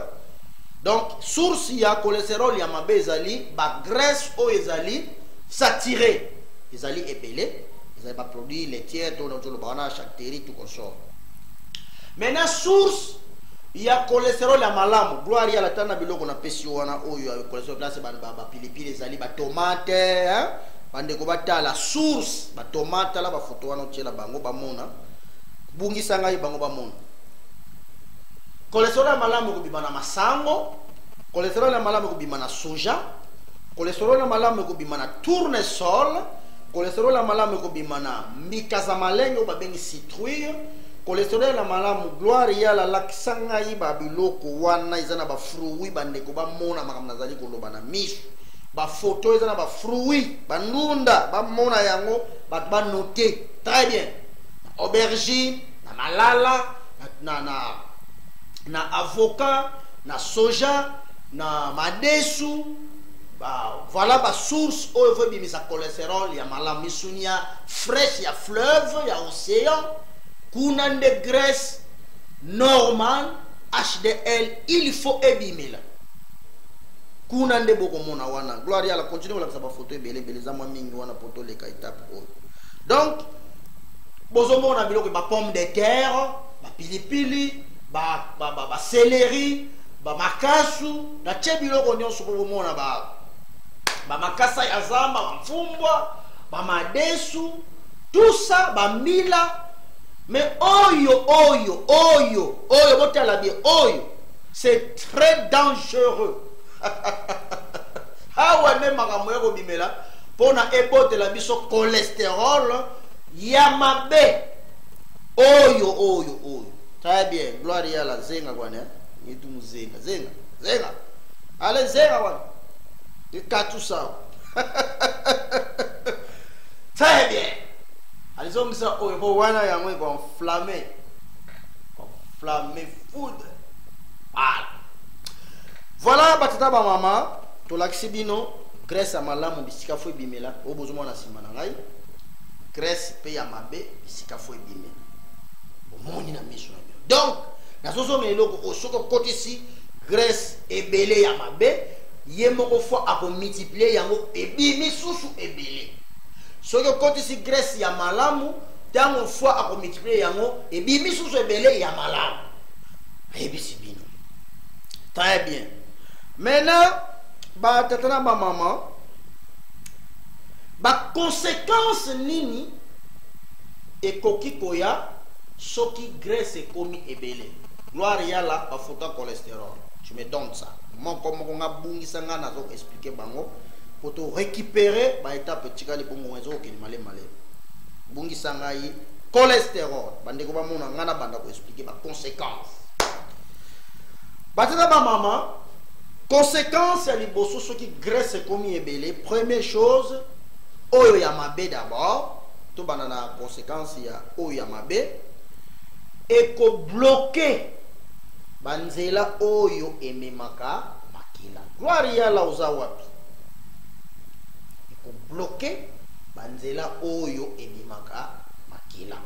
Donc source ya cholestérol ya mabe ezali ba graisse o ezali saturé ezali ébélé ezali ba produit laitier to le bana charcuterie tout consort. Maintenant source ya cholestérol ya malamu gloire ya la tana biloko na pesi wana oyo ya cholestérol place ba pilipili ezali ba tomate bande ko batala source ba tomate la ba photo wana otela bango ba mona bungisa ngai bango ba mona. Cholestérol ya malamu ko bimana masango, cholestérol ya malamu ko bimana soja, cholestérol ya malamu ko bimana tournesol, cholestérol ya malamu ko bimana mbikaza malenge o ba bengi citrouille, cholestérol ya malamu gloire ya la laksanga yi ba biloko wana izana ba fruit bande ko ba mona makamna zali ko loba na misu. Ba photo ezana ba fruit, ba nunda, ba mona yango, ba noter très bien. Aubergine, na malala, na avocat, na soja, na madesu, voilà ba source où veut bimisa cholestérol ya malam misunia fraîche ya fleuve ya océan kuna de graisse normale HDL il faut ebimela kuna nde boko mona wana gloire ya la continue la ba photo ebele bele za mwa mingi wana poto le ka étape oyo donc bozo mona biloko ba pomme de terre ba pilipili ba céleri ba makasu na che biloko nyonso ko mona ba makasa ya zamba ba mfumbwa ba madesu tout ça ba mila mais oyo botala bien oyo c'est très dangereux. Hawa ne makamweko bimela pona ebote la biso cholestérol ya mabe oyo très bien gloire à la zenga kwana ni tu zenga allez zenga kwana et tout ça très bien allez on ça oyo bo wana ya mwe ko enflammé foudre voilà batata ba mama to laxibino graisse amalamu bisika fo bimela obozo mona simana ngai graisse pe ya mabe bisika fo bimela omoni na miso na bio donc nazozo meloko osoko kotisi graisse ebele ya mabe ye moko fo ako multiplier yango ebimi susu ebele soko kotisi graisse ya malamu tango fo ako multiplier yango ebimi susu ebele ya malamu ebisi bino très bien. Maintenant, ba tatana ba maman, ba conséquence nini et koki koya soki graisse komi ebele. Gloire ya la ba fota cholestérol. Tu me donnes ça. Moi comme on a bungi sanga na zo expliquer bango pour te récupérer ba étape tika li bongo nzo ke malé. Bungi sanga yi cholestérol. Bande ko ba mona ngana banda ko expliquer ba conséquence. Ba tatana ba maman conséquence à liboso ce qui graisse comme ebele première chose oyo ya mabe d'abord to banana conséquence ya oyo ya mabe et ko bloquer banzela oyo ememaka makila gloire ya la uza wapi et ko bloquer banzela oyo ememaka makila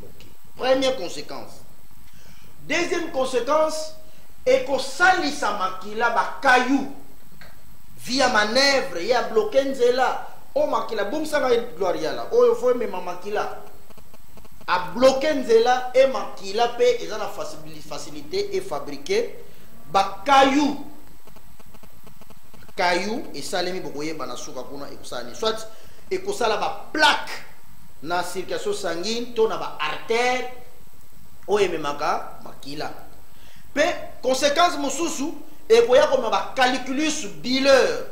bloquer première conséquence deuxième conséquence et que salisa makila ba caillou via manœuvre ya bloquer nzela o makila boum sanga gloria la o fo me makila a bloquer nzela et makila pe ezana facilité et fabriquer ba caillou et salemi bokoye bana suka kuna e kusani soit e kusala ba plaque na circulation sanguine to na ba artère o ememaka makila. Pe conséquence mosusu et koya comme ba calculus bileur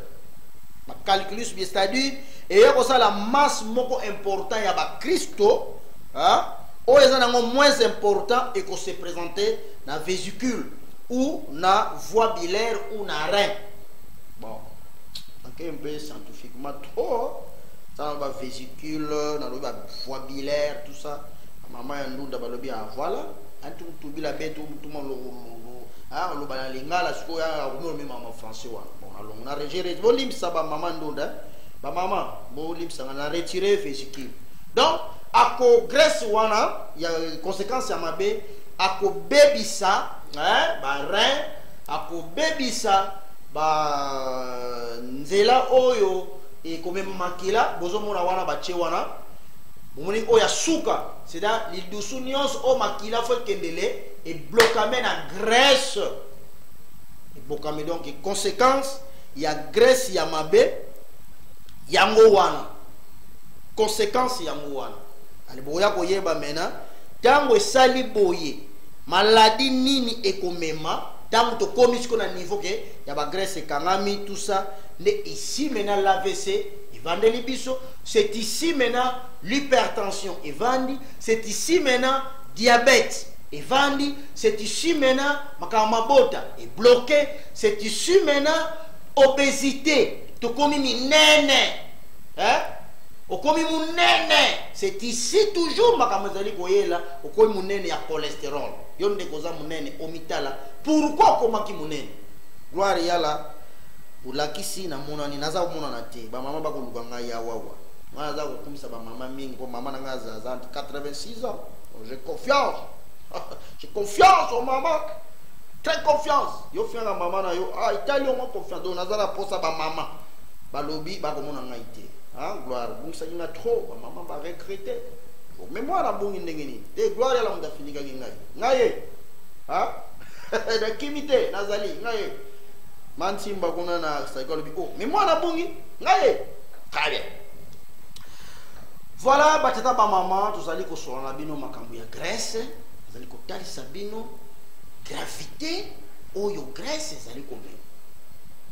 ba calculus bi c'est-à-dire et ya ko ça la masse moko important ya ba Christo hein o ezana ngo moins important et ko se présenter na vésicule ou na voie biliaire ou na rein bon donc un peu scientifiquement trop ça va vésicule na ba voie biliaire tout ça maman ya ndunda balobi a voilà antu tubila betu tuma lo lo bana lingala siko ya ko me mama français wa bon alors on a retiré volume ça ba maman ndunda ba maman bo lim ça na retirer vésicule donc ako graisse wana ya conséquence ya mabe ako bebisa ba rein ako bebisa ba nzela oyo e ko même makila bozo mona wana ba che wana moni oya suka c'est-à-dire l'île de Sounios au makila faut kendele et blocamé na graisse et blocamé donc et conséquence il y a graisse ya mabe yango wana conséquence yango wana ali boya ko yeba mena tango esali boye maladie nini ekomema tango to komi siko na niveau ke ya ba graisse kangami tout ça mais ici maintenant l'AVC Evandeli biso, c'est ici maintenant l'hypertension Evandi, c'est ici maintenant diabète Evandi, c'est ici maintenant makamabota est bloqué, c'est ici maintenant obésité, to komi mi nene, hein? O komi mu nene, c'est ici toujours makamazali koyela okoy munene ya cholestérol yonde koza munene omitala pourquoi komaki munene gloire yala ulakisi na monani naza komona na te ba mama bakoluka ngai ya wawa mwana za kokumisa ba mama mingi po mama na ngaza 86 ans j'ai confiance j'ai confiance en maman très confiance yo fianga mama na yo italien mo confiance donc naza la posa ba mama ba lobi ba komona ngai te gloire bungisa nyina trop ba mama ba regretter mais moi la bungi ndengeni te gloire yala munda finika ngai da kimite nazali ngai mantimba kuna na psychologie mais moi la bungi ngai très bien. Voilà batata ba mama tozali ko sola bino makambo ya Grèce tozali ko talisa bino gravité oyo Grèce ezali ko me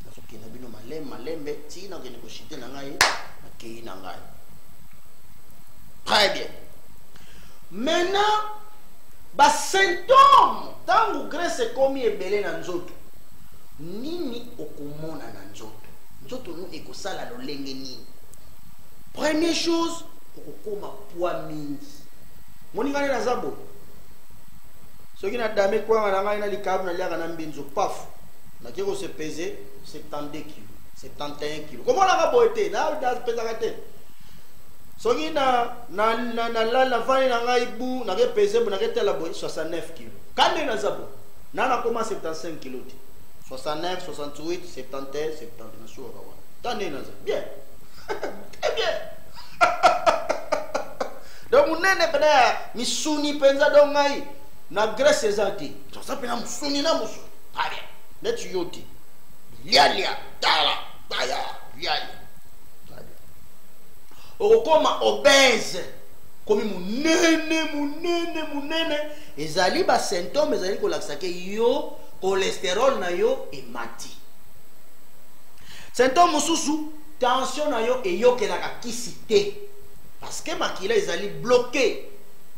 nasoki na bino malembe tina kene ko shite na ngai akei na ngai. Très bien. Maintenant ba symptômes tangu Grèce komi ebele na nzoto nini okomona na nzoto no ekosala lolenge nini. Première chose okoma poids mingi moningane na zabo soki na dame kwa na ngai na likabu na liaka na mbinzo paf na kiko se peser 72 kg 71 kg comment la boete na da pesa kate soki na vani na ngai bu na ke peser bu na ke tela boy 69 kg kande na zabo na koma 75 kg 69 68 71 70 na sura kwa tande na zabo bien très bien. Donc munene pena misuni penza dongai na Grèce ezati to sapena musuni na musu allez let yoti lialia tala baya lialia okoma obèse komi munene ezali ba symptômes ezali ko laksa ke yo cholestérol na yo emati symptômes mususu tension na yo eyokelaka kisite parce que makila ezali bloqué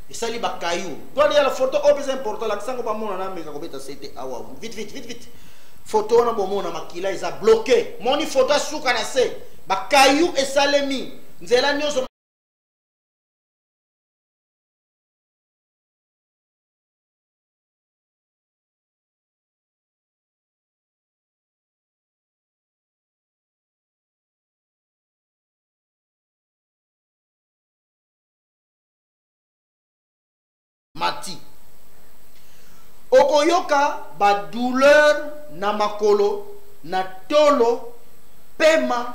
esali bakayou toi la photo c'est important la sango ba mona na meka kobeta c'était awa vite photo na bomona makila eza bloqué moni photo suka na se bakayou esalemi nzela nyoso mati okoyoka ba douleur na makolo na tolo pema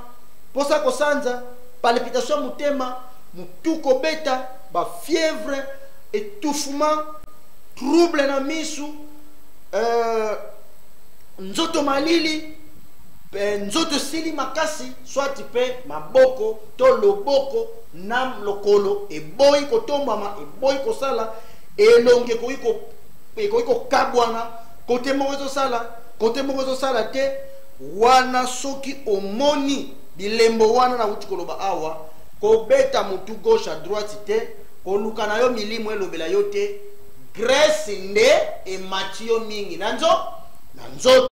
posa kosanza palpitation mutema mutuko beta ba fièvre étouffement trouble na misu nzoto malili nzoto sili makasi soit pe maboko to loboko na lokolo eboyi kotombama eboyi kosala elonge koiko kabwana kote moko sala te wana soki omoni bilembo wana na uti koloba awa kobeta mutu gauche à droite te koluka na yo milimo elobela yo te Grèce nde emati yo mingi na nzoto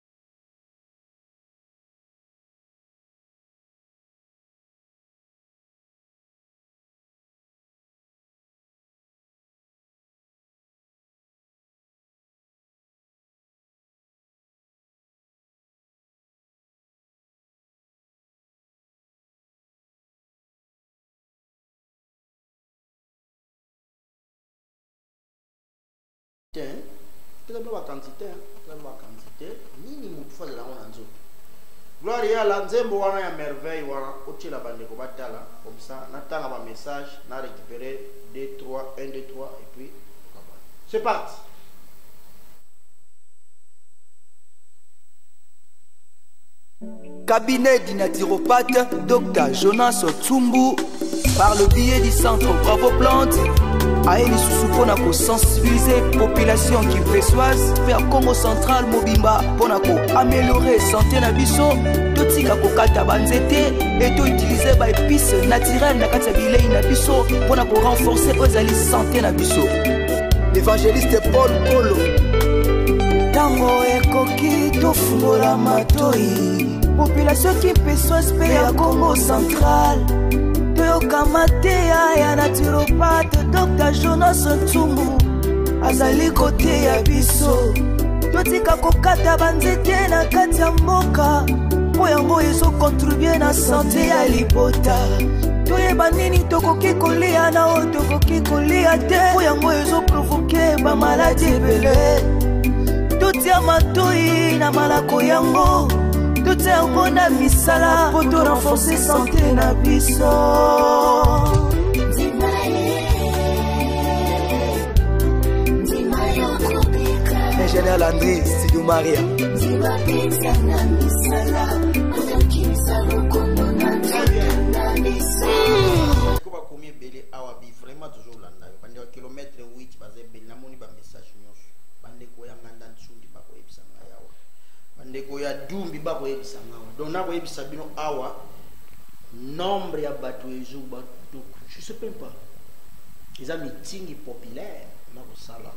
la quantité nini mutu fa la ona nzoto gloire ya la nzembo wana ya merveille wana otila bande ko batala comme ça natanga ba message na récupérer 2 3 1 2 3 et puis c'est parti. Cabinet du naturopathe Dr Jonas Otsumbu par le biais du centre Bravo Plante aeli susu pona ko sensibiliser population qui besoise vers Congo central mobimba pona ko améliorer santé na biso totika ko kata banzete et to utiliser ba épices naturelles na kati bilei na biso pona ko renforcer ozali santé na biso. L'évangéliste Paul Kolo tango ekoki tofungola matoi population qui besoise pe ya Congo central toyoka mateya ya naturopathe kaka Jonas Ntsumbu azali kote ya biso. Totika kokata banzete na kati ya mboka po yango ezokontribue na sante ya libota. Toyeba nini tokoki kolia na oyo tokoki kolia te po yango ezoprovoke bamaladi ebele. Totia matoi na malako yango, totia yango na misala po to renforcer sante na biso. Ingénieur Landry, Sidou Maria. Vraiment toujours là, pendant kilomètre 8 basé na moni ba message nyonso bande ko ya nganda ntsundi ba ko ebisa ngayawa bande ko ya dumbi ba ko ebisa ngawa donc na ko ebisa bino awa nombre ya bato ezo ba je sais même pas ils a meeting populaire na ko sala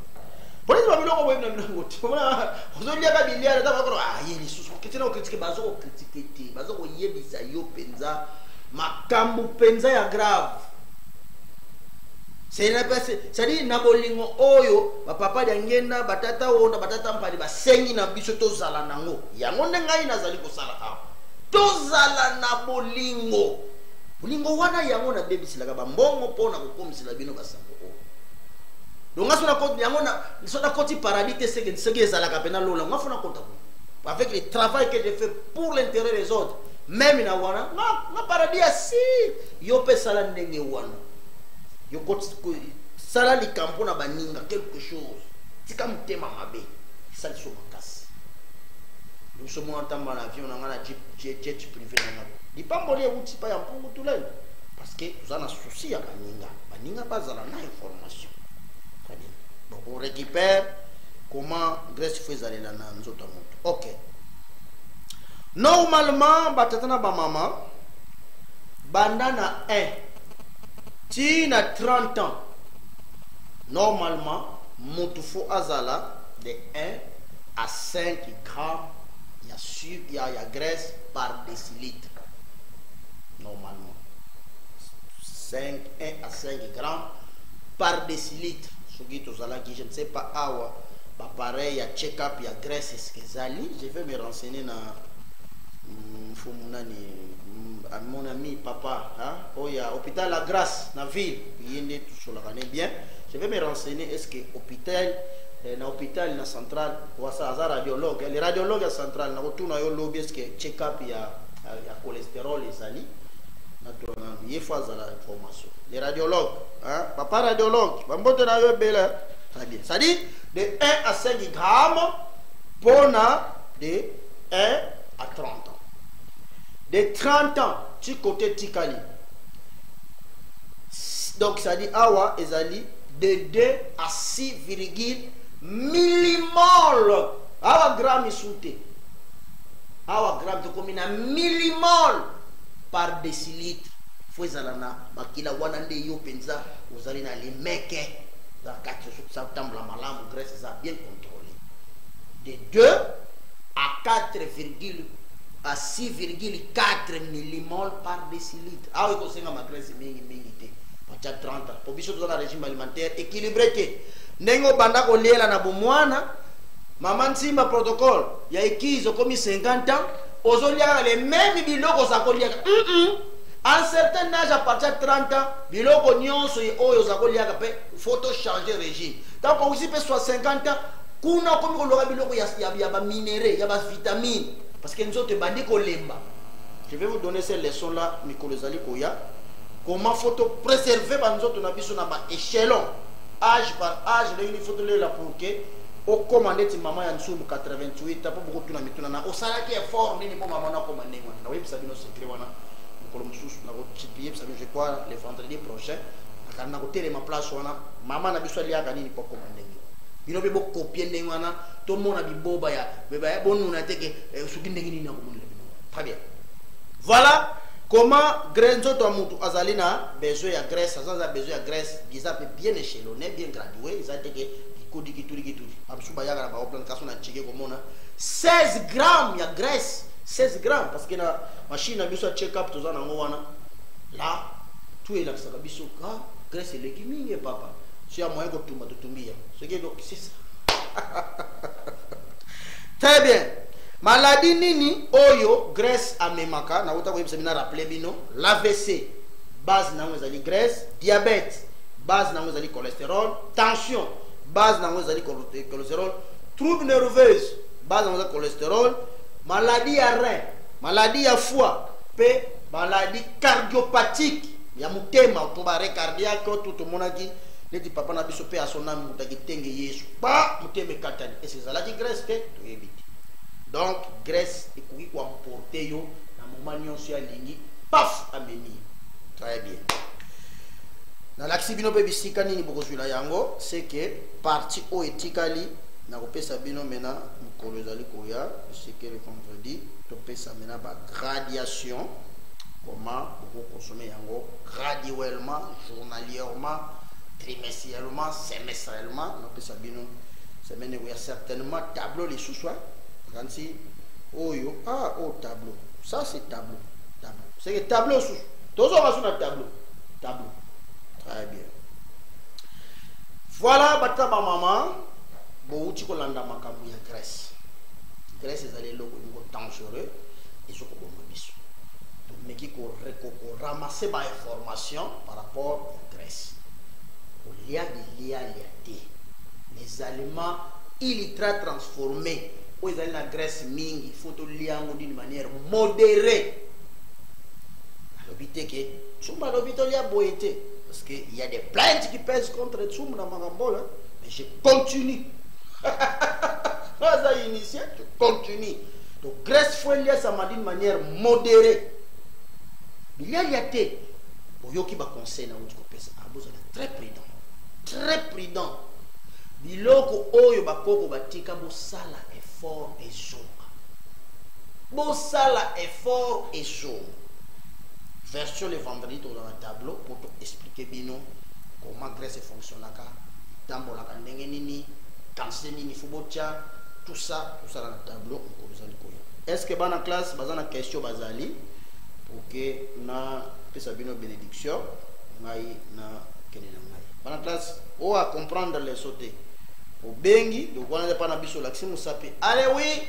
pour les babilo ko webna mina ngoti bona ozolia ka biliara ta ba ko yeli susu kitena ko critiquer bazo ko critiquer te bazo ko yebisa yo penza makambu penza ya grave. C'est-à-dire na bolingo oyo ba papa ya ngenda batata ona batata mpali ba sengi na biso to zala nango yango ndengai nazali ko sala awa to zala na bolingo wana yango na bebisila ka ba mbongo pona ko komisila bino basango o donc asona ko yango na sona koti paradis te sege zala ka pena lola ngafuna konta avec le travail que j'ai fait pour l'intérêt des autres même na wana na paradis si yo pe sala ndenge wana. Yo sala li kampo na baninga quelque chose tika mutema mabe ça le somakasi nous sommes en temps dans l'avion on a jet privé na di pamboli uti pa ya mpungu tulele parce que nous avons souci ya baninga bazala na information très bien donc on récupère comment Grèce faisait la na nzoto moto. OK, normalement batata na ba mama bandana 1 Tina 30 ans, normalement, Moutouffo Azala, de 1 à 5 grammes, il y a graisse par décilitre. Normalement. 1 à 5 grammes par décilitre. Ce qui est je ne sais pas, pareil, il y a check-up, il y a graisse, est-ce que Zali, je vais me renseigner dans mon ami papa, hein? Oh, il y a hôpital La Grâce, dans la ville, il y a tout sur la année bien. Je vais me renseigner, est-ce que l'hôpital, dans l'hôpital, la centrale, ou ça, radiologue, les radiologues à centrale, dans tout le lobby, est-ce que check-up, il y a cholestérol, les ali, naturellement, il y a l'information. Les radiologues, hein? Papa radiologue, très bien. Ça dit, de 1 à 5 grammes, pour de 1 à 30 ans. De 30 ans, tu côté Tikali. Donc ça dit awa ezali de 2 à 6 millimol. Awa gramme souté. Awa gramme de combien de millimol par décilitre. Faut ezalana bakila wanande yo penza ozali na les meke dans 4 septembre la malam Grèce ça bien contrôlé. De 2 à 4 à 6,4 millimol par décilitre. Ah oui, c'est ma graisse mingi. Pas 30 ans. Pour biso dans un régime alimentaire équilibré. Nengo banda ko lela na bomwana. Maman simba protocole. Ya ikizo comme 50 ans. Ozolia les mêmes biloko za kolia. À un certain âge, à partir de 30 ans, biloko nyonso e oyo za kolia ka pe photo changer régime. Donc on aussi peut soit 50 ans. Kuna comme ko loka biloko ya ba minéraux, ya ba vitamines. Parce que nous autres bandits kolemba. Je vais vous donner ces leçons là, Nicolas Zali Koya. Comment faut préserver nous autres nabiso na ba échelon, âge par âge, il faut donner la pour que au commandé ti maman ya nsumu 88 pas beaucoup tuna mituna na osala ki effort nini pour maman na commandé moi. Na webi sabino secret wana. Nikolo mususu na ko chipier sabino je crois le vendredi prochain. Na ko télé ma place wana. Maman na biso liaka nini pour commandé. Bino be bo copier ndenge wana to mona biboba ya beba ya bonu na teke suki ndenge nini na komona bino. Très bien. Voilà comment Grenzo to mutu azalina besoin ya graisse, ça besoin ya graisse, bisa pe bien échelonné, bien gradué, ça teke kodi kituri. Absuba ya ba plan kaso na chike komona 16 grammes ya graisse, 16 grammes parce que na machine na biso check up to zana ngo wana. Là tout est là ça biso ka graisse le kiminge papa. Si y a moyen que tu m'as tout mis. Ce qui est donc, c'est ça. Très bien. Maladie nini, oyo, graisse amemaka, na uta kwa semina rappelé bino, l'AVC, base na ngozali graisse, diabète, base na ngozali cholestérol, tension, base na ngozali cholestérol, trouble nerveuse, base na ngozali cholestérol, maladie à rein, maladie à foie, pe maladie cardiopathique, ya mutema to bare cardiaque tout le monde qui le dit papa na biso pe a son âme mutaki tenge yesu pa muteme katani et c'est ça la graisse que to évite. Donc, graisse et courir pour emporter yo dans le moment où on lingi, paf, ameni. Très bien. Dans l'accident de bisika ni bokozula yango, c'est que partie o etikali na kopesa bino mena mukolozali koya, c'est que le vendredi to pesa mena ba radiation, comment vous consommer yango graduellement, journalièrement, trimestriellement, semestriellement, na pesa bino semaine où il y a certainement tableau les sous-soins. Oh yo, ah, oh tableau. Ça c'est tableau. Tableau. C'est que tableau sous. Tous on va sur le tableau. Tableau. Très bien. Voilà, bata ba maman. Bon, tu ko landa makambu ya graisse. Graisse ezali loko ngo dangereux. Et je ko bon biso. Donc mais qui ko ramasser ba information par rapport à graisse. Il y a les aliments ultra transformés. Ils ont la graisse mingi, il faut te lier d'une manière modérée. L'obité que Tsumba l'obité il y a boité parce qu'il y a des plaintes qui pèsent contre Tsumba dans Magambola, mais je continue. Ça initié, je continue. Donc graisse faut lier ça d'une manière modérée. Il y a des pour yo qui va conseiller na outiko pesa, vous êtes très prudent. Très prudent. Biloko oyo bakoko batika bo sala effort et jour. Bo sala effort et jour. Version le vendredi dans le tableau pour expliquer bien comment graisse fonctionne là. Tambo la ndenge nini, cancer nini fubotia, tout ça dans le tableau on vous allez koya. Est-ce que bana classe bazana question bazali pour que na pesa bino bénédiction ngai na kenena ngai. Bana classe on va comprendre les sauter. Au bengi, donc on n'a pas n'abisso l'accès moussapi. Allez oui,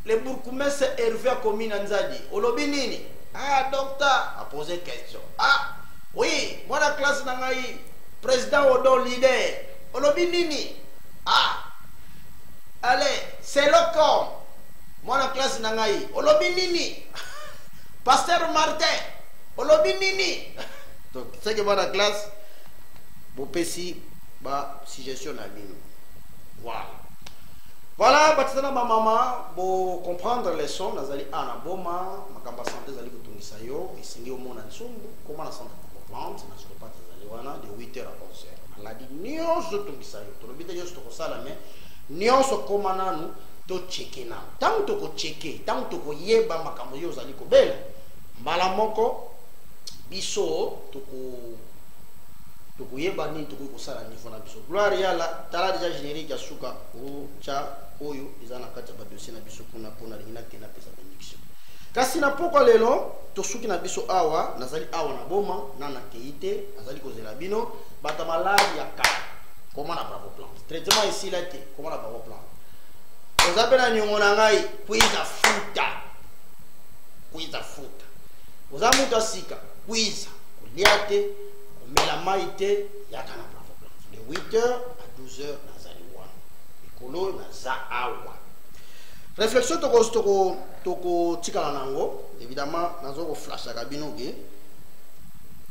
le bourgmestre c'est Hervé Komina Nzadi. Olobinini. Ah docteur a posé question. Ah oui, moi la classe nangai président Odo leader. Olobinini. Ah allez, c'est le com. Moi la classe nangai. Olobinini. Pasteur Martin. Olobinini. Donc c'est que moi la classe Bopesi ba suggestion na bino. Voilà, batana ma maman bo comprendre les sons nazali ana boma makamba santé zali kutungisa yo isingi omona nsumbu comment la santé plante na sur pas zali wana de 8h à 11h. Maladi nyonso tungisa yo to lobita yo to kosala mais nyonso komana nu to checker na. Tant to ko checker, tant to ko yeba makambo yo zali ko bela. Mbala moko biso to ko tukuyeba nini tukuyosala niveau na biso gloire yala tala déjà générique ya suka o cha oyo ezana kati ba dossier na biso kuna pona lingina kena pesa bénédiction kasi na poko lelo to suki na biso awa nazali awa na boma na keite nazali kozela bino bata maladi ya ka comment na bravo plan traitement ici là te comment na bravo plan ozapena nyongo na ngai puiza futa ozamuta sika puiza kuliate mais la maïté, il y a qu'un de 8h à 12h, Nazaliwa. Ekolo, Nazawa. Réflexion, toko tikalanango. Évidemment, Nazoko flash à Gabinoge.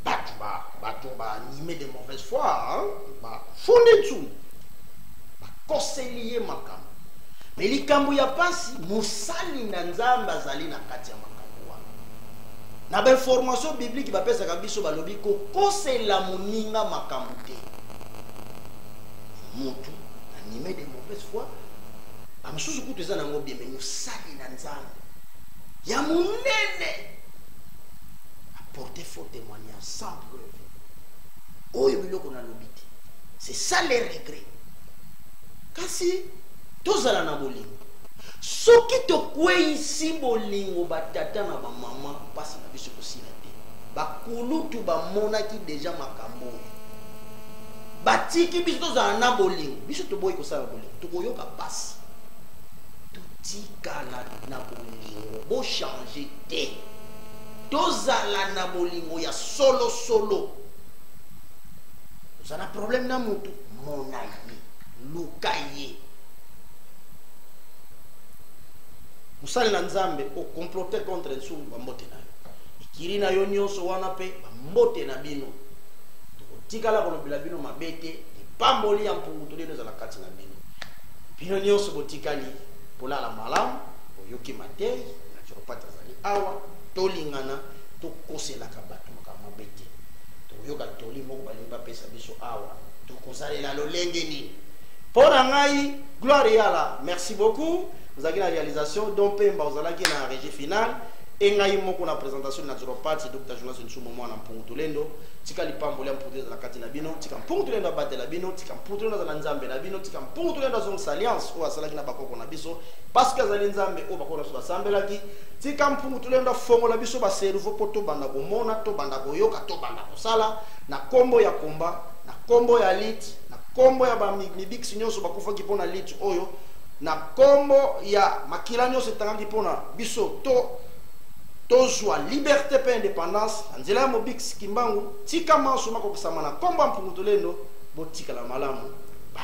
Batuba, animé de mauvaise foi. Fondé tout. Conseiller makam. Mais les kambu ya pasi, Moussali Nanzamba Zali na Katia makam. Na ba information biblique ba pesa kabiso balobi ko kosela moninga makambo te. Mutu animé de mauvaise foi. Amsusu kutu eza nango bien mais musali na nzambe. Ya munene. Apporter faux témoignage sans preuve. Oyo biloko na lobiti. C'est ça les regrets. Kasi tozala na bolingo. Soki to kwei bolingo batata na ba mama pasi na biso kosila te. Ba kulutu ba monaki déjà makambo. batiki biso tozala na bolingo biso toboyi kosala bolingo tokoyoka pasi totikala na bolingo bochange te tozala na bolingo ya solo tozala problème na mutu mona ye luka ye mosalela nzambe okomplote contre nsungu bambote na yo ikiri na yo nyonso wana mpe bambote na bino tokotikala kolobela bino mabe te lipamboli ya mpungutu lino ezala kati na bino nyonso botikali polala malamu boyoki matei naturopate azali awa tolingana tokoselaka bato makambo mabe te tokoyoka toli moko balingi bapesa biso awa tokosalela lolenge nini mpo na ngai gloire yala merci beaucoup vous avez la réalisation donc Pemba vous allez na régie finale et ngai moko na présentation naturopathe Dr Jonas Ntsumo mwana Mpungutulendo tika lipambo ya Mpungutulendo na kati na bino tika Mpungutulendo batela bino tika Mpungutulendo za nzambe na bino tika Mpungutulendo zonga alliance o asalaki na bakoko na biso parce que azali nzambe o bakoko na so basambelaki tika Mpungutulendo fongola biso ba cerveau poto banda komona to banda koyoka to banda kosala na kombo ya komba na kombo ya lit na kombo ya ba mibix nyonso bakufa kipona lit oyo na kombo ya makila nyonso etangaki mpona biso tozwa liberté pe indépendance nzela ya mobix kimbangu tika manso makokosama na kombo ya Mpungutulendo botikala malamu bye.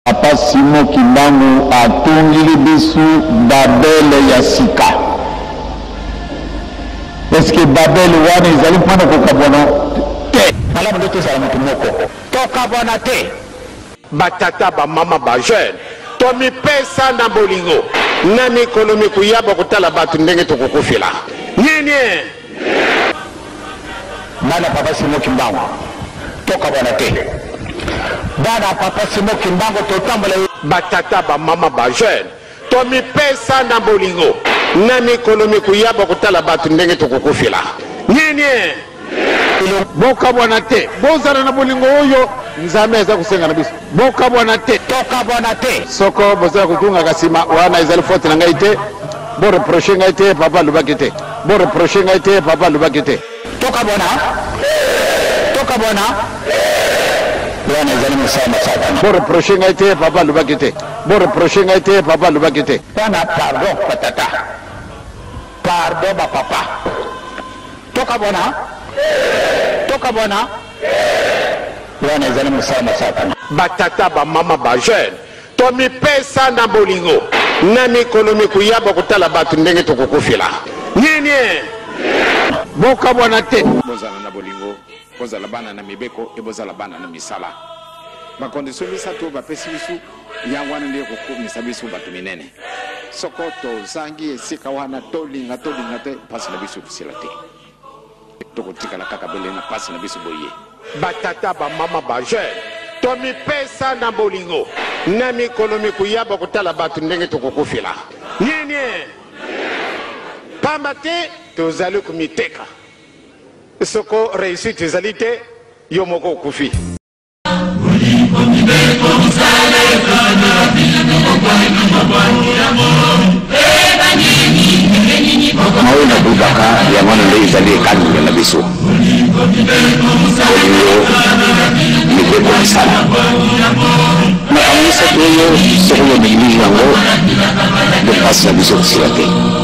Papa Simon Kimbangu atungili bisu Babel ya sika. Est-ce que Babel wana ezali mpona kokabwana te malamu nde tozala moto moko tokabwana te batata bamama bajeune tomipesa na bolingo na mikolo mikuyaba kotala bato ndenge tokokufila nini bana Papa Simon Kimbangu tokabwana te bana Papa Simon Kimbangu totambola batata bamama bajeune tomipesa na bolingo na mikolo mikuyaba kotala bato ndenge tokokufila nini bokabwana te bozala na bolingo oyo nzambe aza kusenga na biso bokabwana te tokabwana te soko bozala kutunga kasima wana ezali faute na ngai te bo reproche ngai te papa lubaki te bo reproche ngai te papa lubaki te tokabwana wana ezali mosala satana bo reproche ngai te papa lubaki te bo reproche ngai te papa lubaki te wana pardon patata pardon ba papa tokabwana wana ezali mosala satana batata bamama bajeune tomipesa na bolingo na mikolo mikuyaba kotala bato ndenge tokokufila nini bokabwana te bozala na bolingo bozala bana na mibeko e bozala bana na misala bakondisio misato bapesi biso yango wana nde kokumisa biso bato minene soko tozangi esika wana tolinga te mpasi na biso kusila te tokotikala kaka bele na mpasi na biso boye batata bamama bajeune tomipesa na bolingo na mikolo mikuyaba kotala bato ndenge tokokufila nini pamba te tozali komiteka soko réussite ezali te yo moko okufi mawe na kubaka ya mwana nde ezali ekani na biso oyo mibeko misala makamisa toyo soko yo neglige yango de pasi na biso kusila te